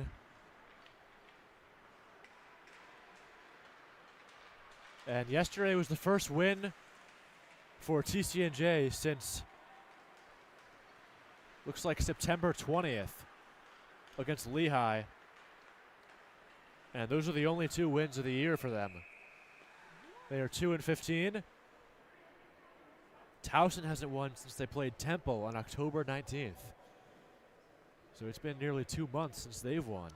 And yesterday was the first win for TCNJ since, looks like September 20th against Lehigh. And those are the only 2 wins of the year for them. They are 2-15. Towson hasn't won since they played Temple on October 19th. So it's been nearly 2 months since they've won.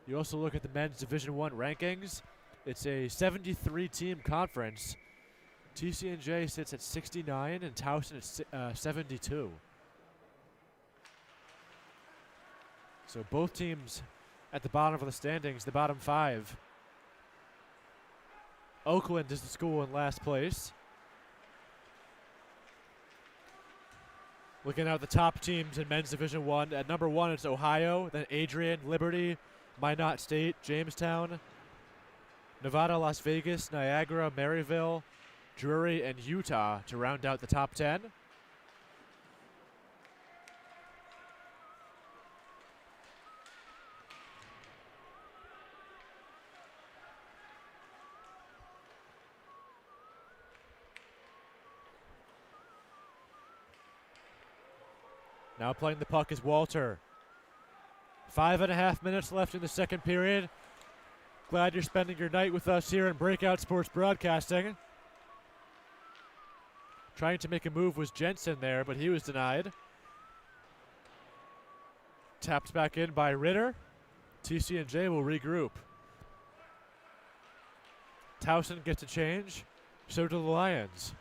You also look at the men's Division I rankings. It's a 73-team conference. TCNJ sits at 69 and Towson at 72. So both teams at the bottom of the standings, the bottom 5. Oakland is the school in last place. Looking at the top teams in men's Division I. At number 1, it's Ohio, then Adrian, Liberty, Minot State, Jamestown, Nevada, Las Vegas, Niagara, Maryville, Drury, and Utah to round out the top 10. Now playing the puck is Walter. 5.5 minutes left in the second period. Glad you're spending your night with us here in Breakout Sports Broadcasting. Trying to make a move was Jensen there, but he was denied. Tapped back in by Ritter. TCNJ will regroup. Towson gets a change. So do the Lions.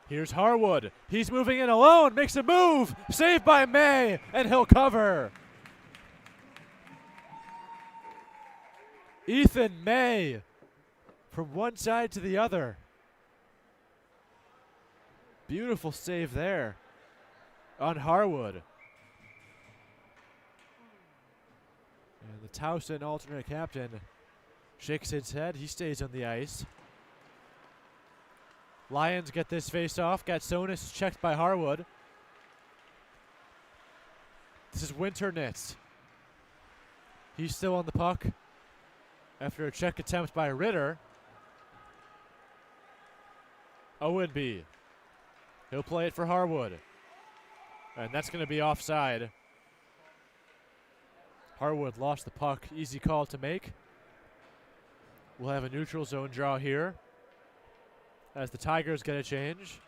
Here's Harwood. He's moving in alone. Makes a move. Saved by May. And he'll cover. Ethan May. From one side to the other. Beautiful save there on Harwood. And the Towson alternate captain shakes his head. He stays on the ice. Lions get this face-off. Gatsonis checked by Harwood. This is Winternitz. He's still on the puck after a check attempt by Ritter. Owenby. He'll play it for Harwood. And that's going to be offside. Harwood lost the puck. Easy call to make. We'll have a neutral zone draw here as the Tigers get a change.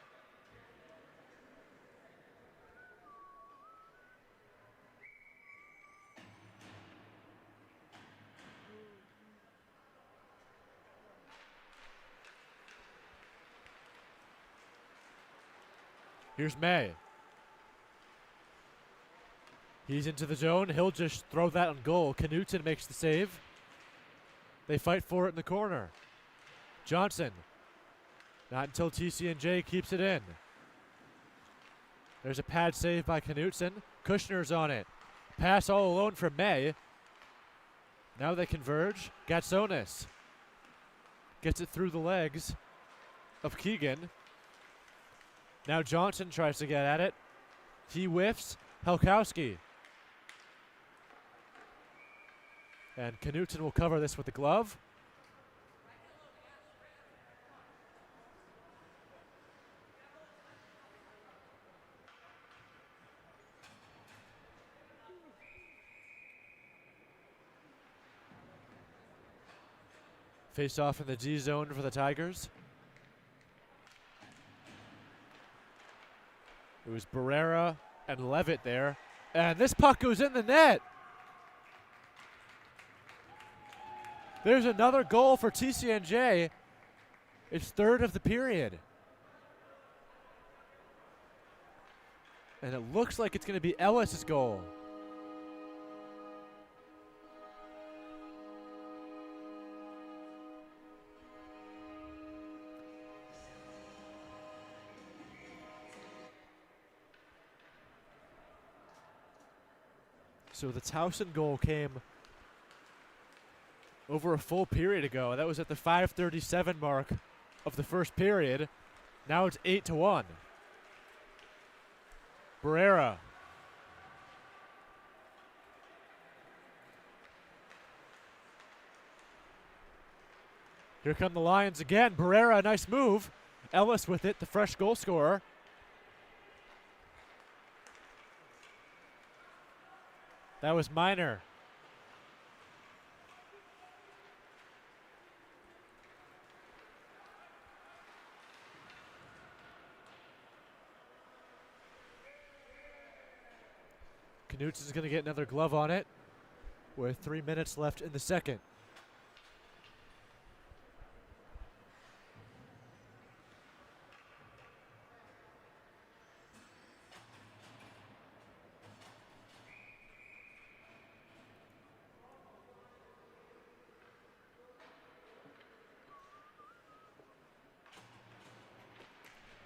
Here's May. He's into the zone. He'll just throw that on goal. Knutson makes the save. They fight for it in the corner. Johnson. Not until TCNJ keeps it in. There's a pad save by Knutson. Kushner's on it. Pass all alone for May. Now they converge. Gatsonis gets it through the legs of Keegan. Now Johnson tries to get at it. He whiffs. Helkowski. And Knutson will cover this with the glove. Face off in the D zone for the Tigers. It was Barrera and Levitt there. And this puck goes in the net. There's another goal for TCNJ. It's third of the period. And it looks like it's going to be Ellis's goal. So the Towson goal came over a full period ago. That was at the 5:37 mark of the first period. Now it's 8-1. Barrera. Here come the Lions again. Barrera, nice move. Ellis with it, the fresh goal scorer. That was Minor. Knutson's going to get another glove on it with 3 minutes left in the second.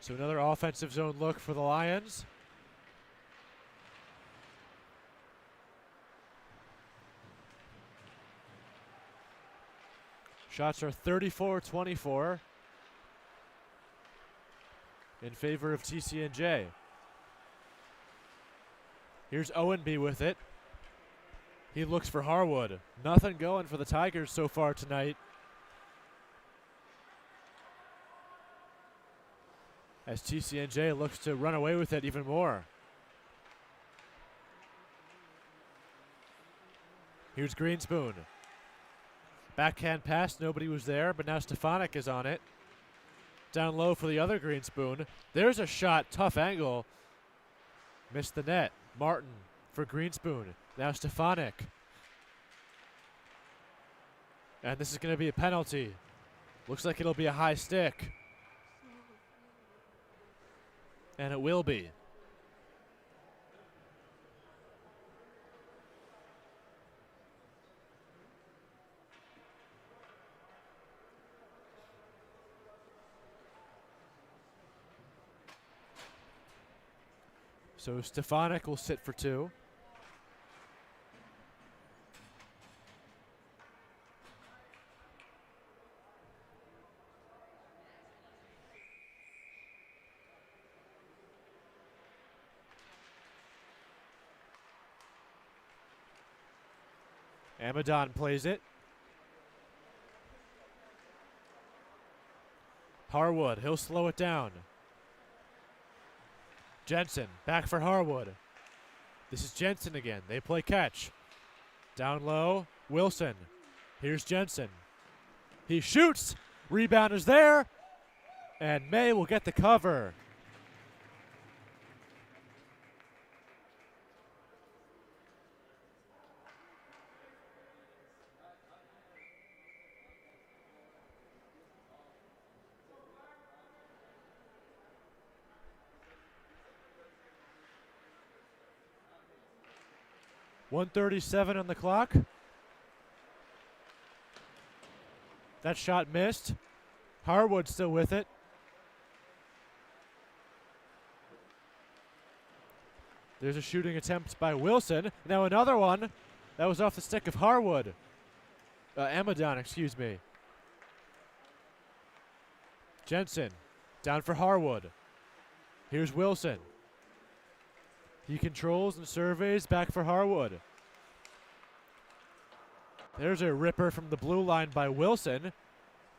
So another offensive zone look for the Lions. Shots are 34-24 in favor of TCNJ. Here's Owenby with it. He looks for Harwood. Nothing going for the Tigers so far tonight. As TCNJ looks to run away with it even more. Here's Greenspoon. Backhand pass, nobody was there, but now Stefanik is on it. Down low for the other Greenspoon. There's a shot, tough angle. Missed the net. Martin for Greenspoon. Now Stefanik. And this is going to be a penalty. Looks like it'll be a high stick. And it will be. So Stefanik will sit for 2. Amadon plays it. Harwood, he'll slow it down. Jensen, back for Harwood. This is Jensen again. They play catch. Down low, Wilson. Here's Jensen. He shoots. Rebound is there. And May will get the cover. .137 on the clock. That shot missed. Harwood still with it. There's a shooting attempt by Wilson. Now another one. That was off the stick of Harwood. Amadon, excuse me. Jensen, down for Harwood. Here's Wilson. He controls and surveys, back for Harwood. There's a ripper from the blue line by Wilson.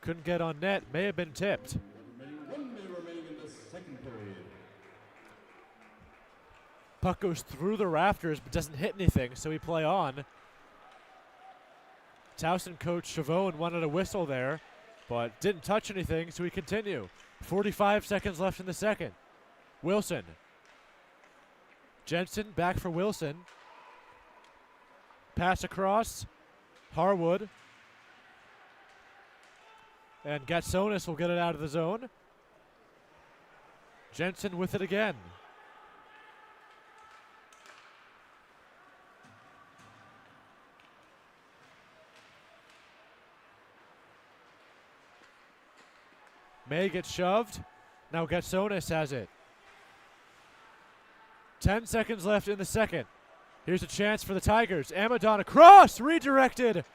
Couldn't get on net, may have been tipped. 1 minute remaining in the second period. Puck goes through the rafters but doesn't hit anything, so we play on. Towson coach Chavone wanted a whistle there, but didn't touch anything, so we continue. 45 seconds left in the second. Wilson. Jensen back for Wilson. Pass across. Harwood. And Gatsonis will get it out of the zone. Jensen with it again. May gets shoved. Now Gatsonis has it. 10 seconds left in the second. Here's a chance for the Tigers. Amadon across, redirected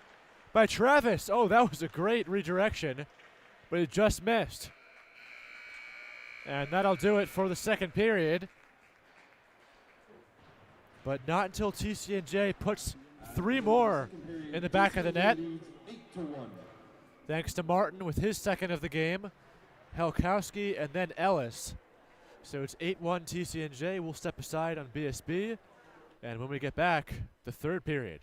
by Travis. Oh, that was a great redirection, but it just missed. And that'll do it for the second period. But not until TCNJ puts 3 more in the back of the net. Thanks to Martin with his second of the game, Helkowski, and then Ellis. So it's 8-1 TCNJ. We'll step aside on BSB. And when we get back, the third period.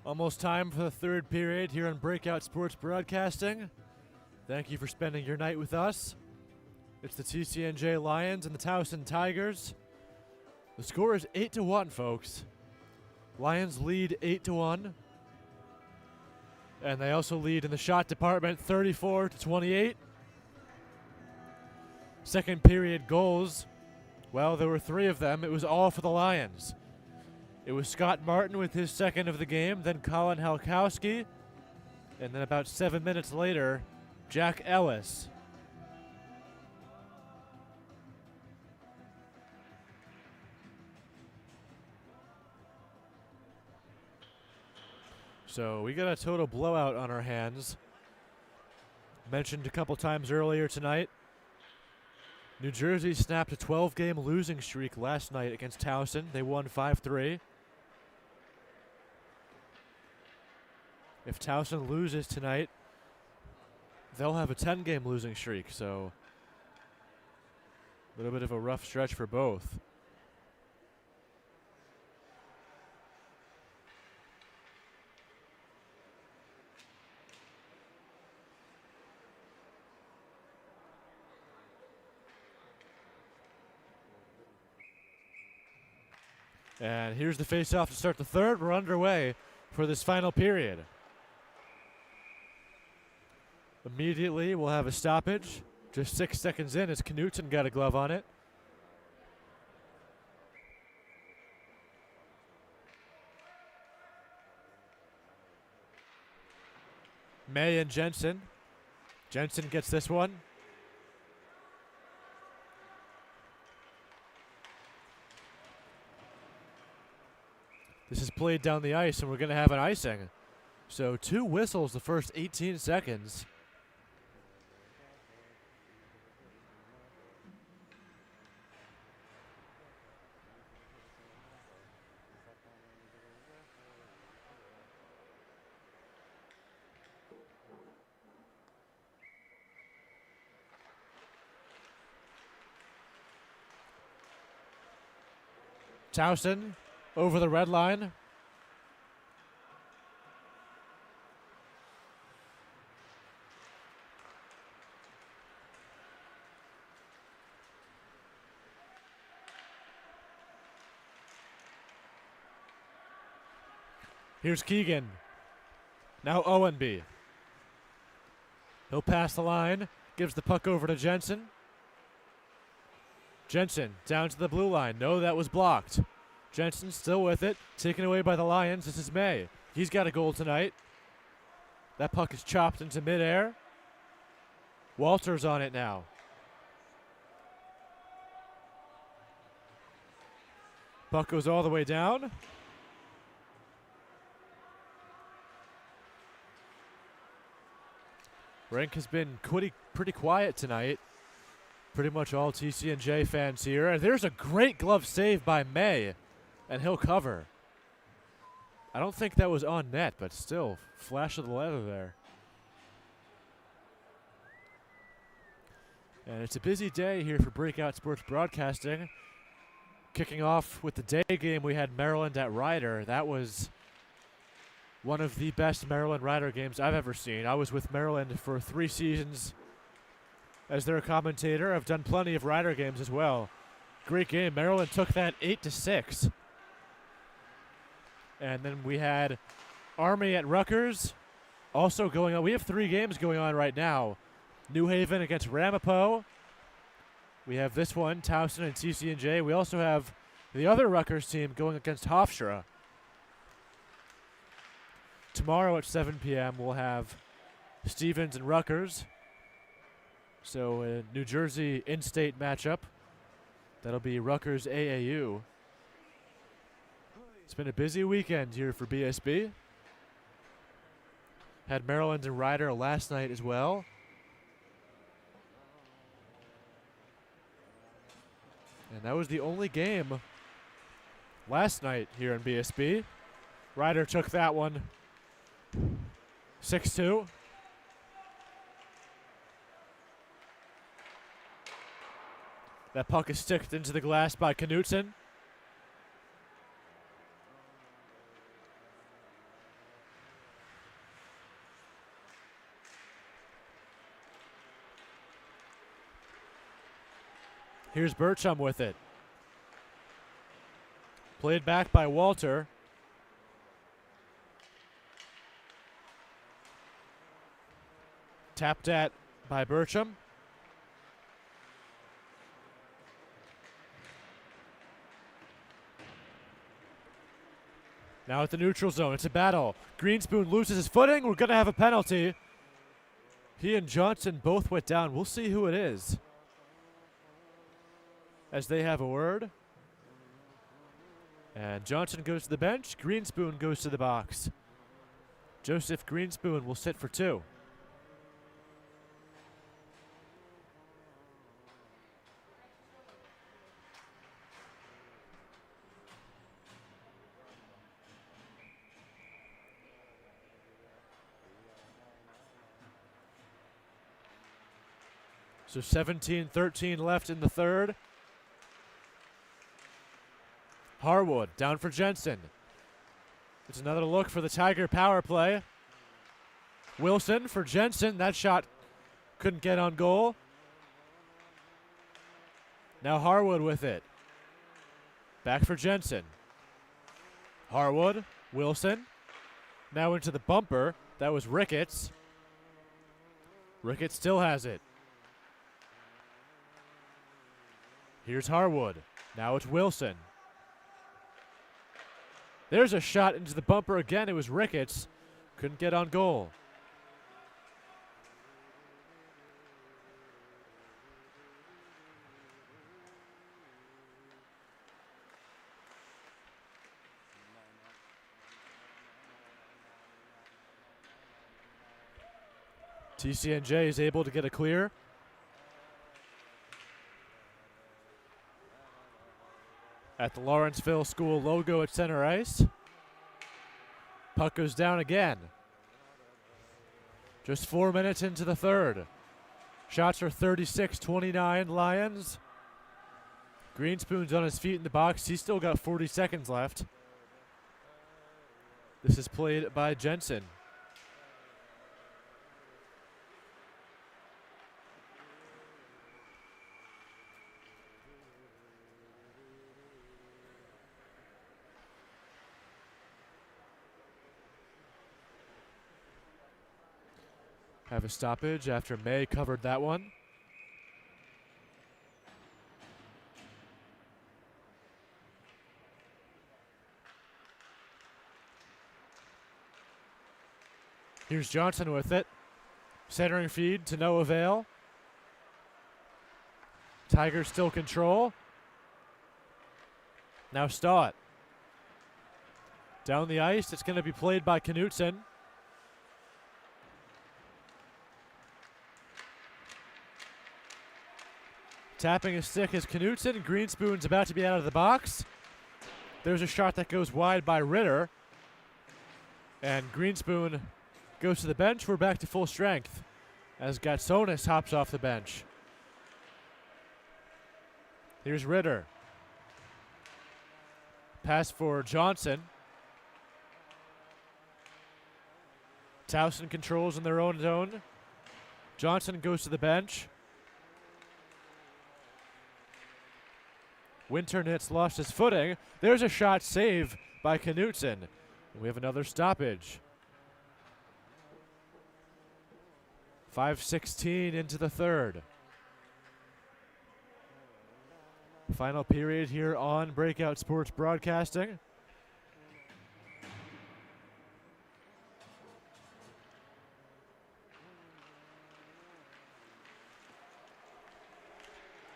Almost time for the third period here on Breakout Sports Broadcasting. Thank you for spending your night with us. It's the TCNJ Lions and the Towson Tigers. The score is 8-1, folks. Lions lead 8-1. And they also lead in the shot department 34-28. Second period goals, well, there were 3 of them. It was all for the Lions. It was Scott Martin with his second of the game, then Colin Halkowski, and then about 7 minutes later, Jack Ellis. So we got a total blowout on our hands. Mentioned a couple times earlier tonight, New Jersey snapped a 12-game losing streak last night against Towson. They won 5-3. If Towson loses tonight, they'll have a 10-game losing streak, so a little bit of a rough stretch for both. And here's the face-off to start the third. We're underway for this final period. Immediately, we'll have a stoppage. Just 6 seconds in as Knutson got a glove on it. May and Jensen. Jensen gets this one. This is played down the ice, and we're going to have an icing. So 2 whistles the first 18 seconds. Towson over the red line. Here's Keegan. Now Owenby. He'll pass the line. Gives the puck over to Jensen. Jensen down to the blue line. No, that was blocked. Jensen still with it. Taken away by the Lions. This is May. He's got a goal tonight. That puck is chopped into midair. Walter's on it now. Puck goes all the way down. Rink has been pretty quiet tonight. Pretty much all TCNJ fans here. And there's a great glove save by May, and he'll cover. I don't think that was on net, but still, flash of the leather there. And it's a busy day here for Breakout Sports Broadcasting. Kicking off with the day game, we had Maryland at Rider. That was one of the best Maryland Rider games I've ever seen. I was with Maryland for 3 seasons as their commentator. I've done plenty of Rider games as well. Great game. Maryland took that 8-6. And then we had Army at Rutgers also going on. We have 3 games going on right now. New Haven against Ramapo. We have this one, Towson and TCNJ. We also have the other Rutgers team going against Hofstra. Tomorrow at 7 p.m. we'll have Stevens and Rutgers. So a New Jersey in-state matchup. That'll be Rutgers AAU. It's been a busy weekend here for BSB. Had Maryland and Rider last night as well. And that was the only game last night here in BSB. Rider took that one 6-2. That puck is sticked into the glass by Knutson. Here's Burcham with it. Played back by Walter. Tapped at by Burcham. Now at the neutral zone, it's a battle. Greenspoon loses his footing. We're going to have a penalty. He and Johnson both went down. We'll see who it is as they have a word. And Johnson goes to the bench. Greenspoon goes to the box. Joseph Greenspoon will sit for 2. So 17-13 left in the third. Harwood down for Jensen. It's another look for the Tiger power play. Wilson for Jensen. That shot couldn't get on goal. Now Harwood with it. Back for Jensen. Harwood, Wilson. Now into the bumper. That was Ricketts. Ricketts still has it. Here's Harwood. Now it's Wilson. There's a shot into the bumper again. It was Ricketts. Couldn't get on goal. TCNJ is able to get a clear. At the Lawrenceville School logo at center ice. Puck goes down again. Just 4 minutes into the third. Shots are 36-29 Lions. Greenspoon's on his feet in the box. He's still got 40 seconds left. This is played by Jensen. Have a stoppage after May covered that one. Here's Johnson with it. Centering feed to no avail. Tigers still control. Now Stott. Down the ice, it's going to be played by Knutson. Tapping his stick is Knutson. Greenspoon's about to be out of the box. There's a shot that goes wide by Ritter. And Greenspoon goes to the bench. We're back to full strength as Gatsonis hops off the bench. Here's Ritter. Pass for Johnson. Towson controls in their own zone. Johnson goes to the bench. Winternitz lost his footing. There's a shot save by Knutson. And we have another stoppage. 5:16 into the third. Final period here on Breakout Sports Broadcasting.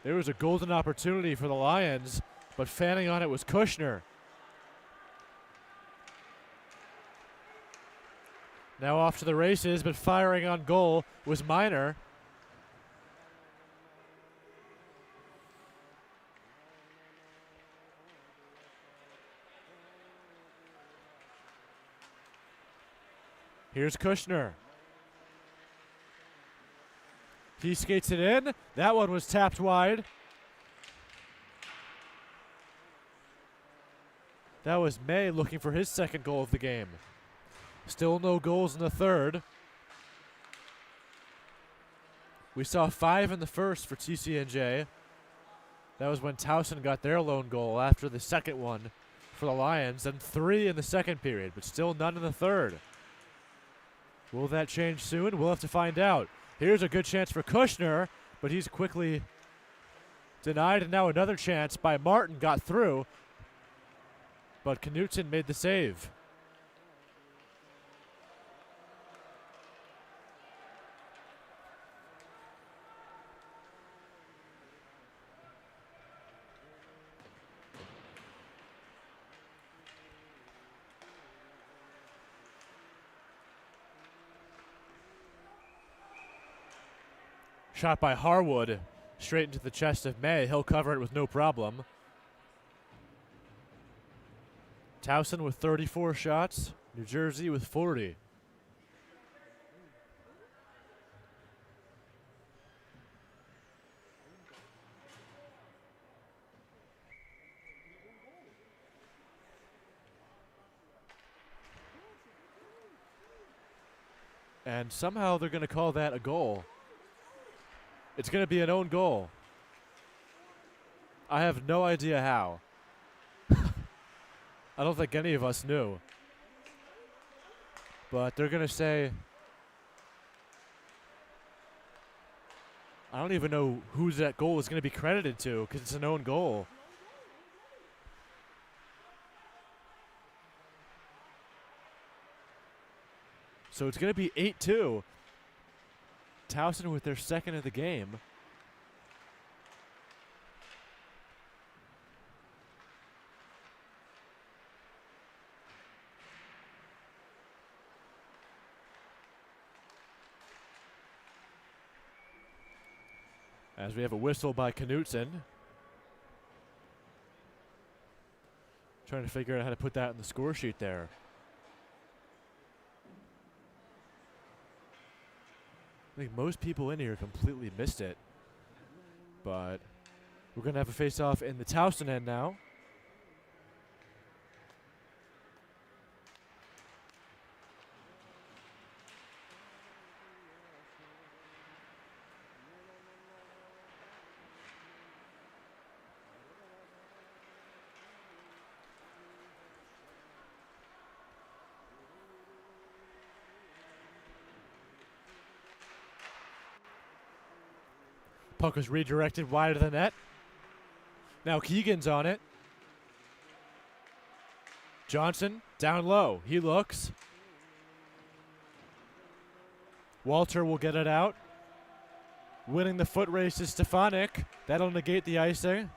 There was a golden opportunity for the Lions, but fanning on it was Kushner. Now off to the races, but firing on goal was Miner. Here's Kushner. He skates it in. That one was tapped wide. That was May looking for his second goal of the game. Still no goals in the third. We saw 5 in the first for TCNJ. That was when Towson got their lone goal after the second one for the Lions, then 3 in the second period, but still none in the third. Will that change soon? We'll have to find out. Here's a good chance for Kushner, but he's quickly denied, and now another chance by Martin got through, but Knutson made the save. Shot by Harwood, straight into the chest of May. He'll cover it with no problem. Towson with 34 shots, New Jersey with 40. And somehow they're going to call that a goal. It's going to be an own goal. I have no idea how. I don't think any of us knew. But they're going to say, I don't even know who that goal is going to be credited to because it's an own goal. So it's going to be 8-2. Towson with their second of the game. As we have a whistle by Knutson. Trying to figure out how to put that in the score sheet there. I think most people in here completely missed it. But we're going to have a face-off in the Towson end now. Puck was redirected wide of the net. Now Keegan's on it. Johnson down low. He looks. Walter will get it out. Winning the foot race is Stefanik. That'll negate the icing.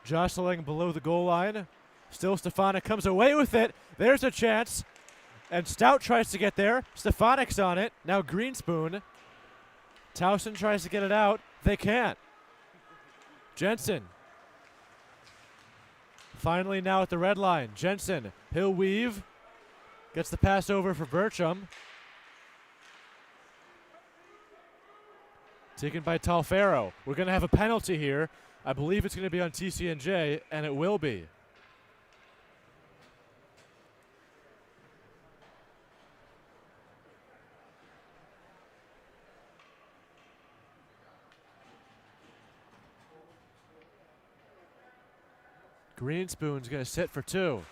Jostling below the goal line. Still Stefanik comes away with it. There's a chance. And Stout tries to get there. Stefanik's on it. Now Greenspoon. Towson tries to get it out. They can't. Jensen. Finally now at the red line. Jensen. He'll weave. Gets the pass over for Bertram. Taken by Talfero. We're going to have a penalty here. I believe it's going to be on TCNJ, and it will be. Greenspoon's going to sit for 2.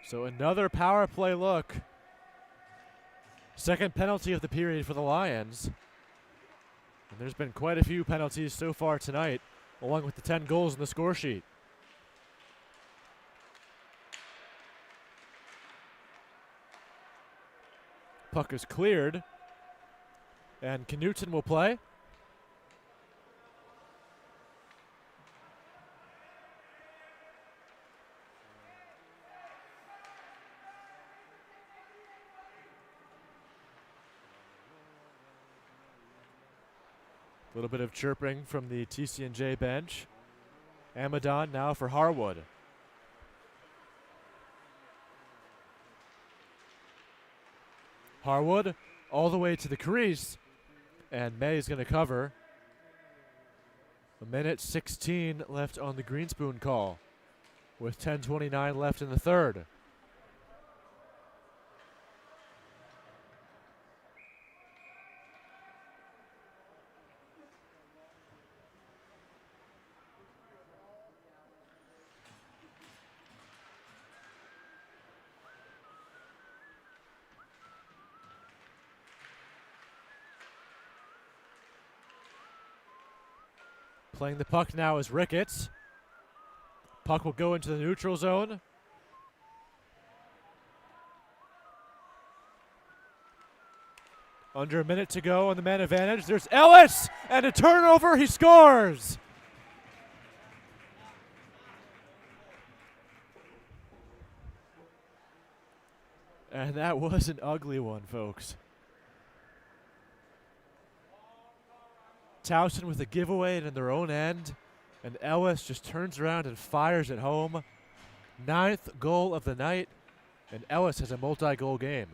So another power play look. Second penalty of the period for the Lions. And there's been quite a few penalties so far tonight, along with the 10 goals in the score sheet. Puck is cleared. And Knutson will play. A little bit of chirping from the TCNJ bench. Amadon now for Harwood. Harwood all the way to the crease. And May is going to cover. 1:16 left on the Greenspoon call, with 10:29 left in the third. Playing the puck now is Ricketts. Puck will go into the neutral zone. Under a minute to go on the man advantage. There's Ellis, and a turnover. He scores. And that was an ugly one, folks. Towson with a giveaway in their own end, and Ellis just turns around and fires it home. 9th goal of the night, and Ellis has a multi-goal game.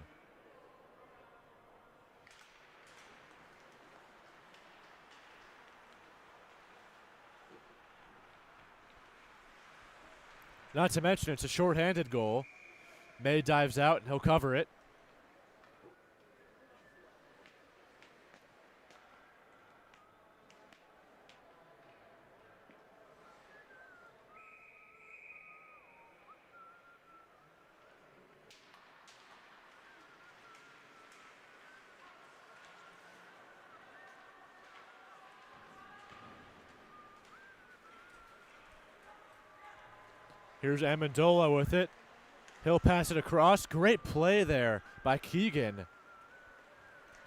Not to mention it's a shorthanded goal. May dives out and he'll cover it. Here's Amendola with it. He'll pass it across. Great play there by Keegan.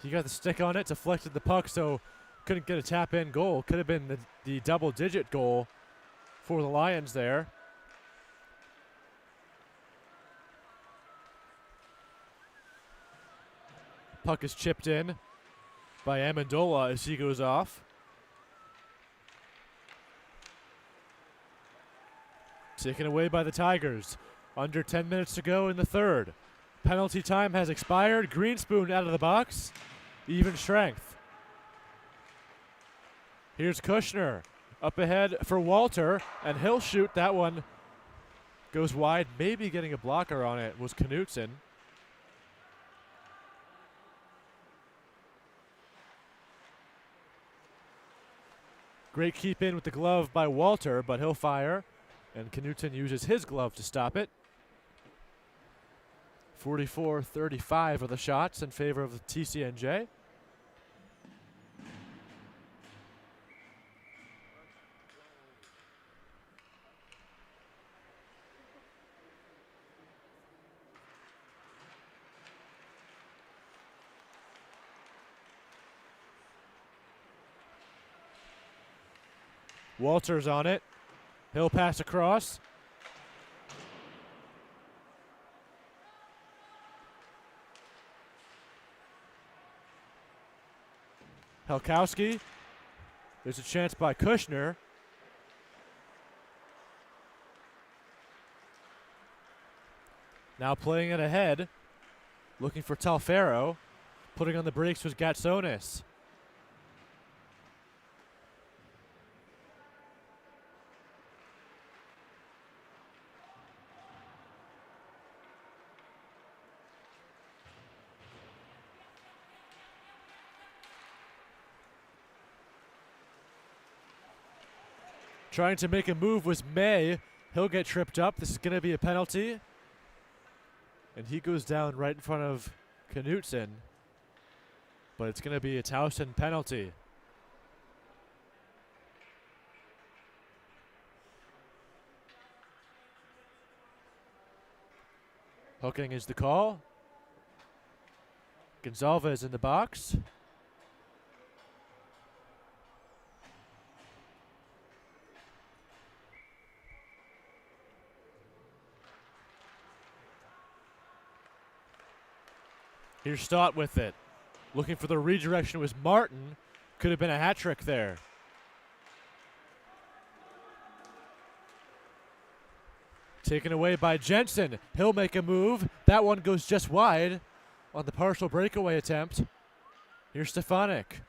He got the stick on it, deflected the puck, so couldn't get a tap-in goal. Could have been the double-digit goal for the Lions there. Puck is chipped in by Amendola as he goes off. Taken away by the Tigers. Under 10 minutes to go in the third. Penalty time has expired. Greenspoon out of the box. Even strength. Here's Kushner. Up ahead for Walter, and he'll shoot. That one goes wide. Maybe getting a blocker on it was Knutson. Great keep in with the glove by Walter, but he'll fire. And Knutson uses his glove to stop it. 44-35 are the shots in favor of the TCNJ. Walter's on it. He'll pass across. Helkowski. There's a chance by Kushner. Now playing it ahead. Looking for Talfero. Putting on the brakes was Gatsonis. Trying to make a move was May. He'll get tripped up. This is going to be a penalty. And he goes down right in front of Knutson. But it's going to be a Towson penalty. Hooking is the call. Gonzalez in the box. Here's Stott with it. Looking for the redirection was Martin. Could have been a hat trick there. Taken away by Jensen. He'll make a move. That one goes just wide on the partial breakaway attempt. Here's Stefanik.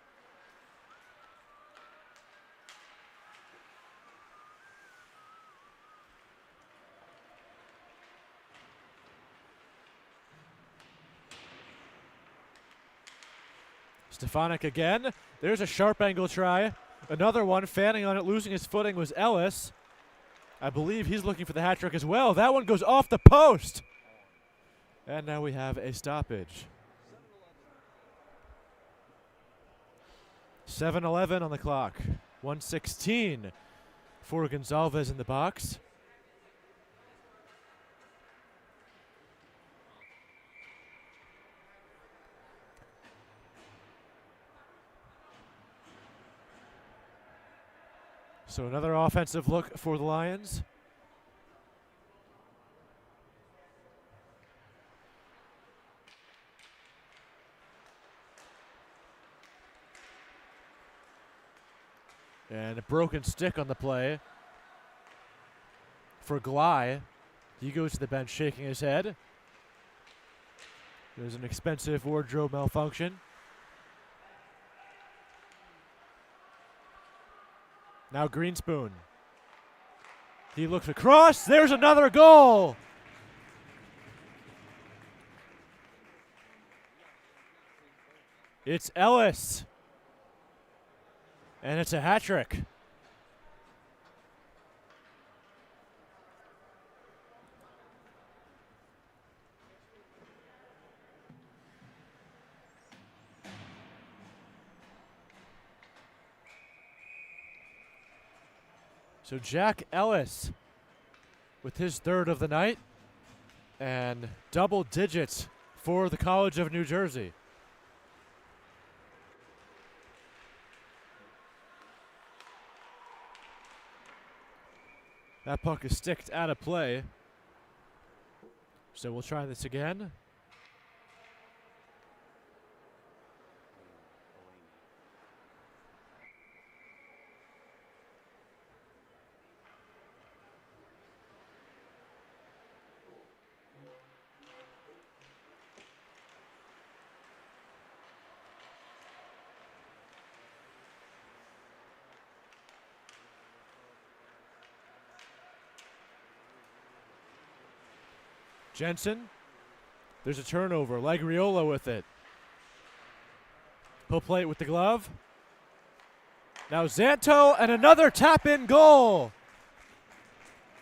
Stefanik again. There's a sharp angle try. Another one, fanning on it, losing his footing was Ellis. I believe he's looking for the hat trick as well. That one goes off the post. And now we have a stoppage. 7:11 on the clock. 116 for Gonzalez in the box. So another offensive look for the Lions. And a broken stick on the play for Glye. He goes to the bench shaking his head. There's an expensive wardrobe malfunction. Now Greenspoon. He looks across. There's another goal. It's Ellis. And it's a hat trick. So Jack Ellis with his third of the night and double digits for the College of New Jersey. That puck is sticked out of play. So we'll try this again. Jensen, there's a turnover. Lagriola with it. He'll play it with the glove. Now Zanto and another tap-in goal.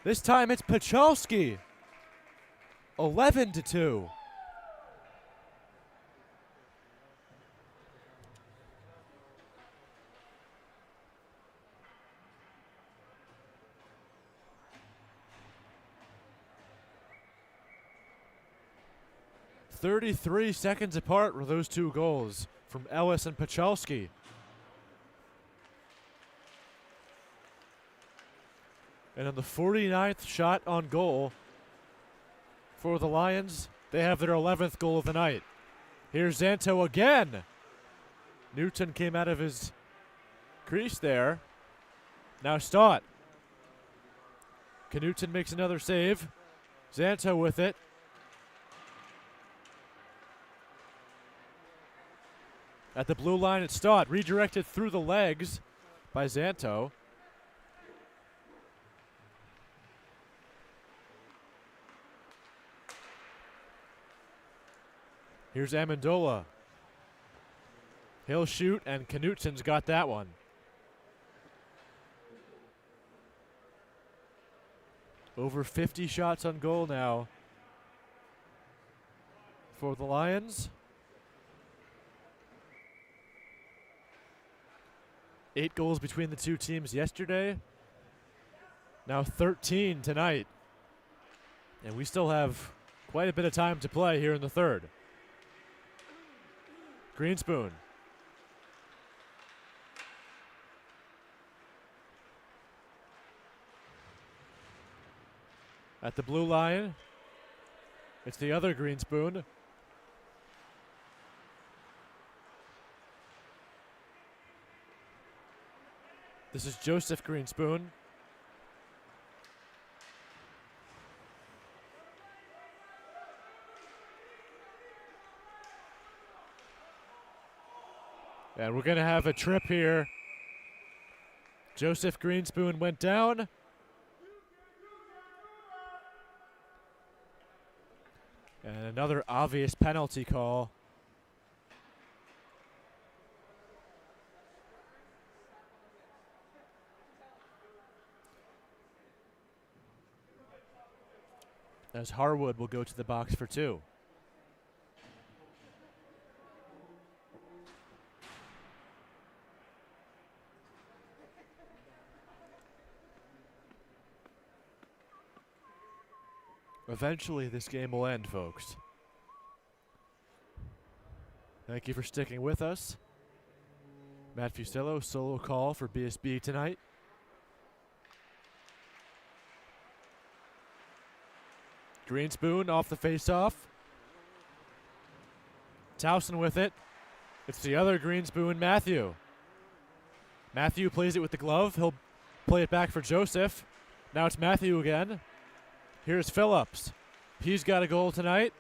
This time it's Pachalski. 11-2. "33 seconds apart were those two goals from Ellis and Pachalski. And on the 49th shot on goal for the Lions, they have their 11th goal of the night. Here's Zanto again. Newton came out of his crease there. Now Stott. Knutson makes another save. Zanto with it. At the blue line, it's Stott, redirected through the legs by Zanto. Here's Amendola. He'll shoot, and Knutson's got that one. Over 50 shots on goal now for the Lions. 8 goals between the two teams yesterday. Now 13 tonight. And we still have quite a bit of time to play here in the third. Greenspoon. At the blue line, it's the other Greenspoon. This is Joseph Greenspoon. And we're going to have a trip here. Joseph Greenspoon went down. And another obvious penalty call. As Harwood will go to the box for 2. Eventually, this game will end, folks. Thank you for sticking with us. Matt Fusillo, solo call for BSB tonight. Greenspoon off the face-off. Towson with it. It's the other Greenspoon, Matthew. Matthew plays it with the glove. He'll play it back for Joseph. Now it's Matthew again. Here's Phillips. He's got a goal tonight.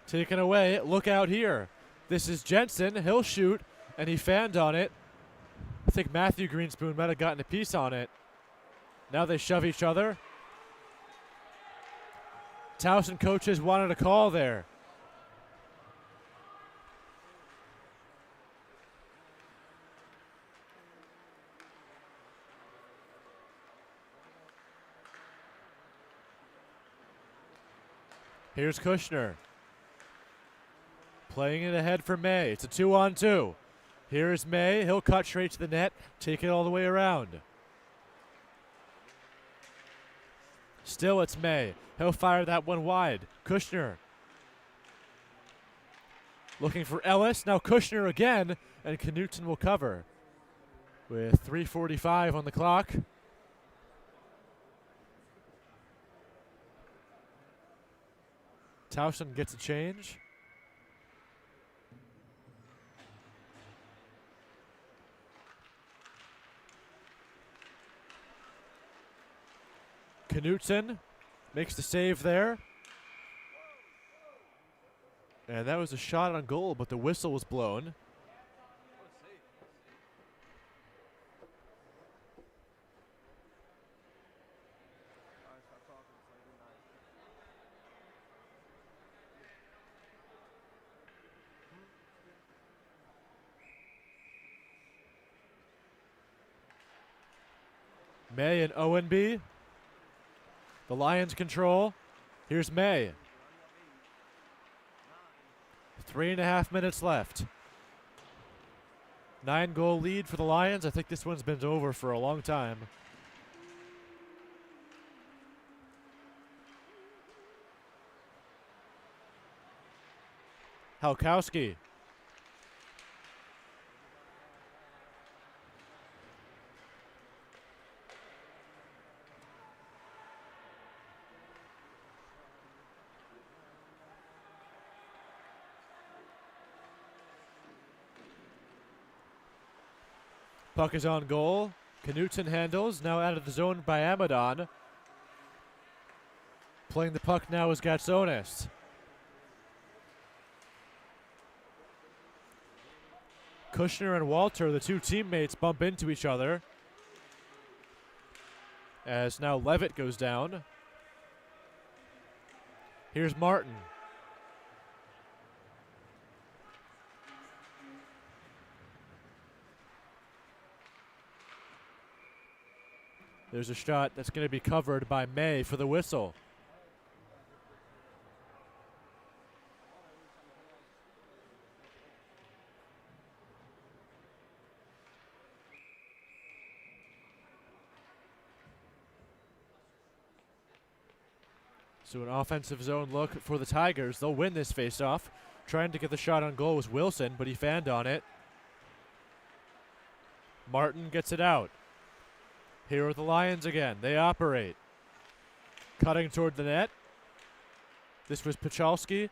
Taken away. Look out here. This is Jensen. He'll shoot, and he fanned on it. I think Matthew Greenspoon might have gotten a piece on it. Now they shove each other. Towson coaches wanted a call there. Here's Kushner. Playing it ahead for May. It's a 2-on-2. Here's May. He'll cut straight to the net, take it all the way around. Still it's May. He'll fire that one wide. Kushner. Looking for Ellis. Now Kushner again, and Knutson will cover. With 3:45 on the clock. Towson gets a change. Knutson makes the save there. And that was a shot on goal, but the whistle was blown. May and Owenby. The Lions control. Here's May. 3.5 minutes left. 9-goal lead for the Lions. I think this one's been over for a long time. Halkowski. Puck is on goal. Knutson handles. Now out of the zone by Amadon. Playing the puck now is Gatsonis. Kushner and Walter, the two teammates, bump into each other. As now Levitt goes down. Here's Martin. There's a shot that's going to be covered by May for the whistle. So an offensive zone look for the Tigers. They'll win this faceoff. Trying to get the shot on goal was Wilson, but he fanned on it. Martin gets it out. Here are the Lions again. They operate. Cutting toward the net. This was Pachalski.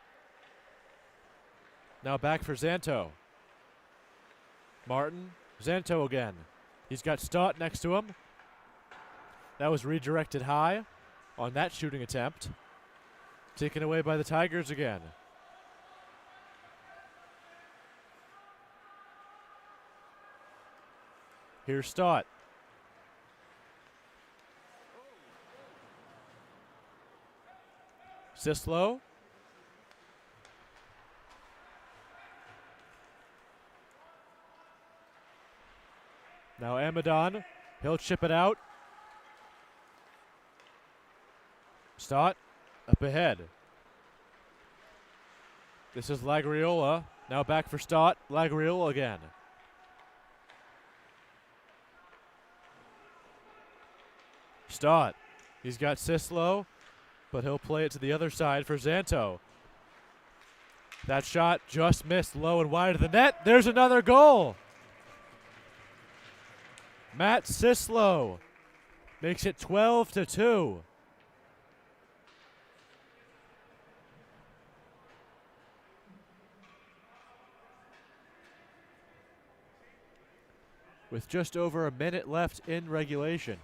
Now back for Zanto. Martin. Zanto again. He's got Stott next to him. That was redirected high on that shooting attempt. Taken away by the Tigers again. Here's Stott. Sislo. Now Amadon. He'll chip it out. Stott up ahead. This is Lagriola. Now back for Stott. Lagriola again. Stott. He's got Sislo. but he'll play it to the other side for Zanto. That shot just missed low and wide of the net. There's another goal. Matt Sislo makes it 12-2. With just over a minute left in regulation.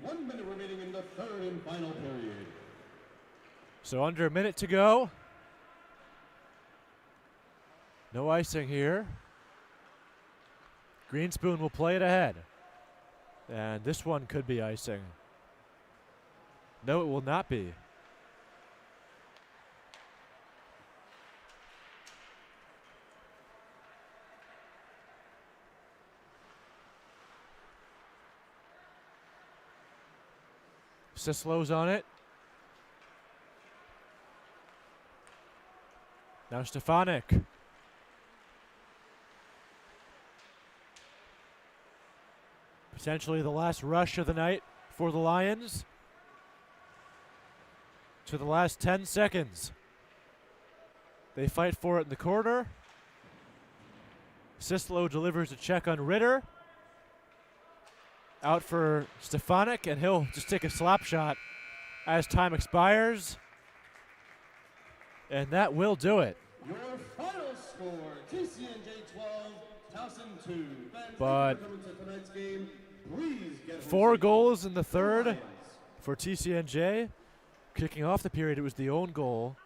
One minute remaining in the third and final period. So under a minute to go. No icing here. Greenspoon will play it ahead. And this one could be icing. No, it will not be. Sislo's on it. Now Stefanik. Potentially the last rush of the night for the Lions. To the last 10 seconds. They fight for it in the corner. Sislo delivers a check on Ritter. Out for Stefanik, and he'll just take a slap shot as time expires. And that will do it. Your final score, TCNJ 12, Towson 2. Fans, But thank you for coming to tonight's game. Please get 4 goals in the third Lions. for TCNJ. Kicking off the period, it was the own goal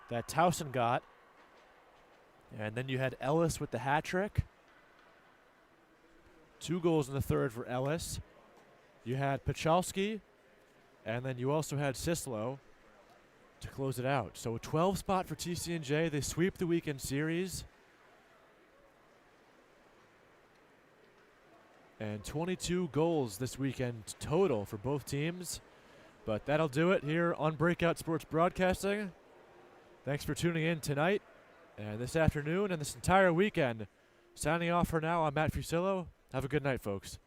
that Towson got. And then you had Ellis with the hat trick. 2 goals in the third for Ellis. You had Pachalski, and then you also had Sislo to close it out. So a 12 spot for TCNJ. They sweep the weekend series. And 22 goals this weekend total for both teams. But that'll do it here on Breakout Sports Broadcasting. Thanks for tuning in tonight and this afternoon and this entire weekend. Signing off for now, I'm Matt Fusillo. Have a good night, folks.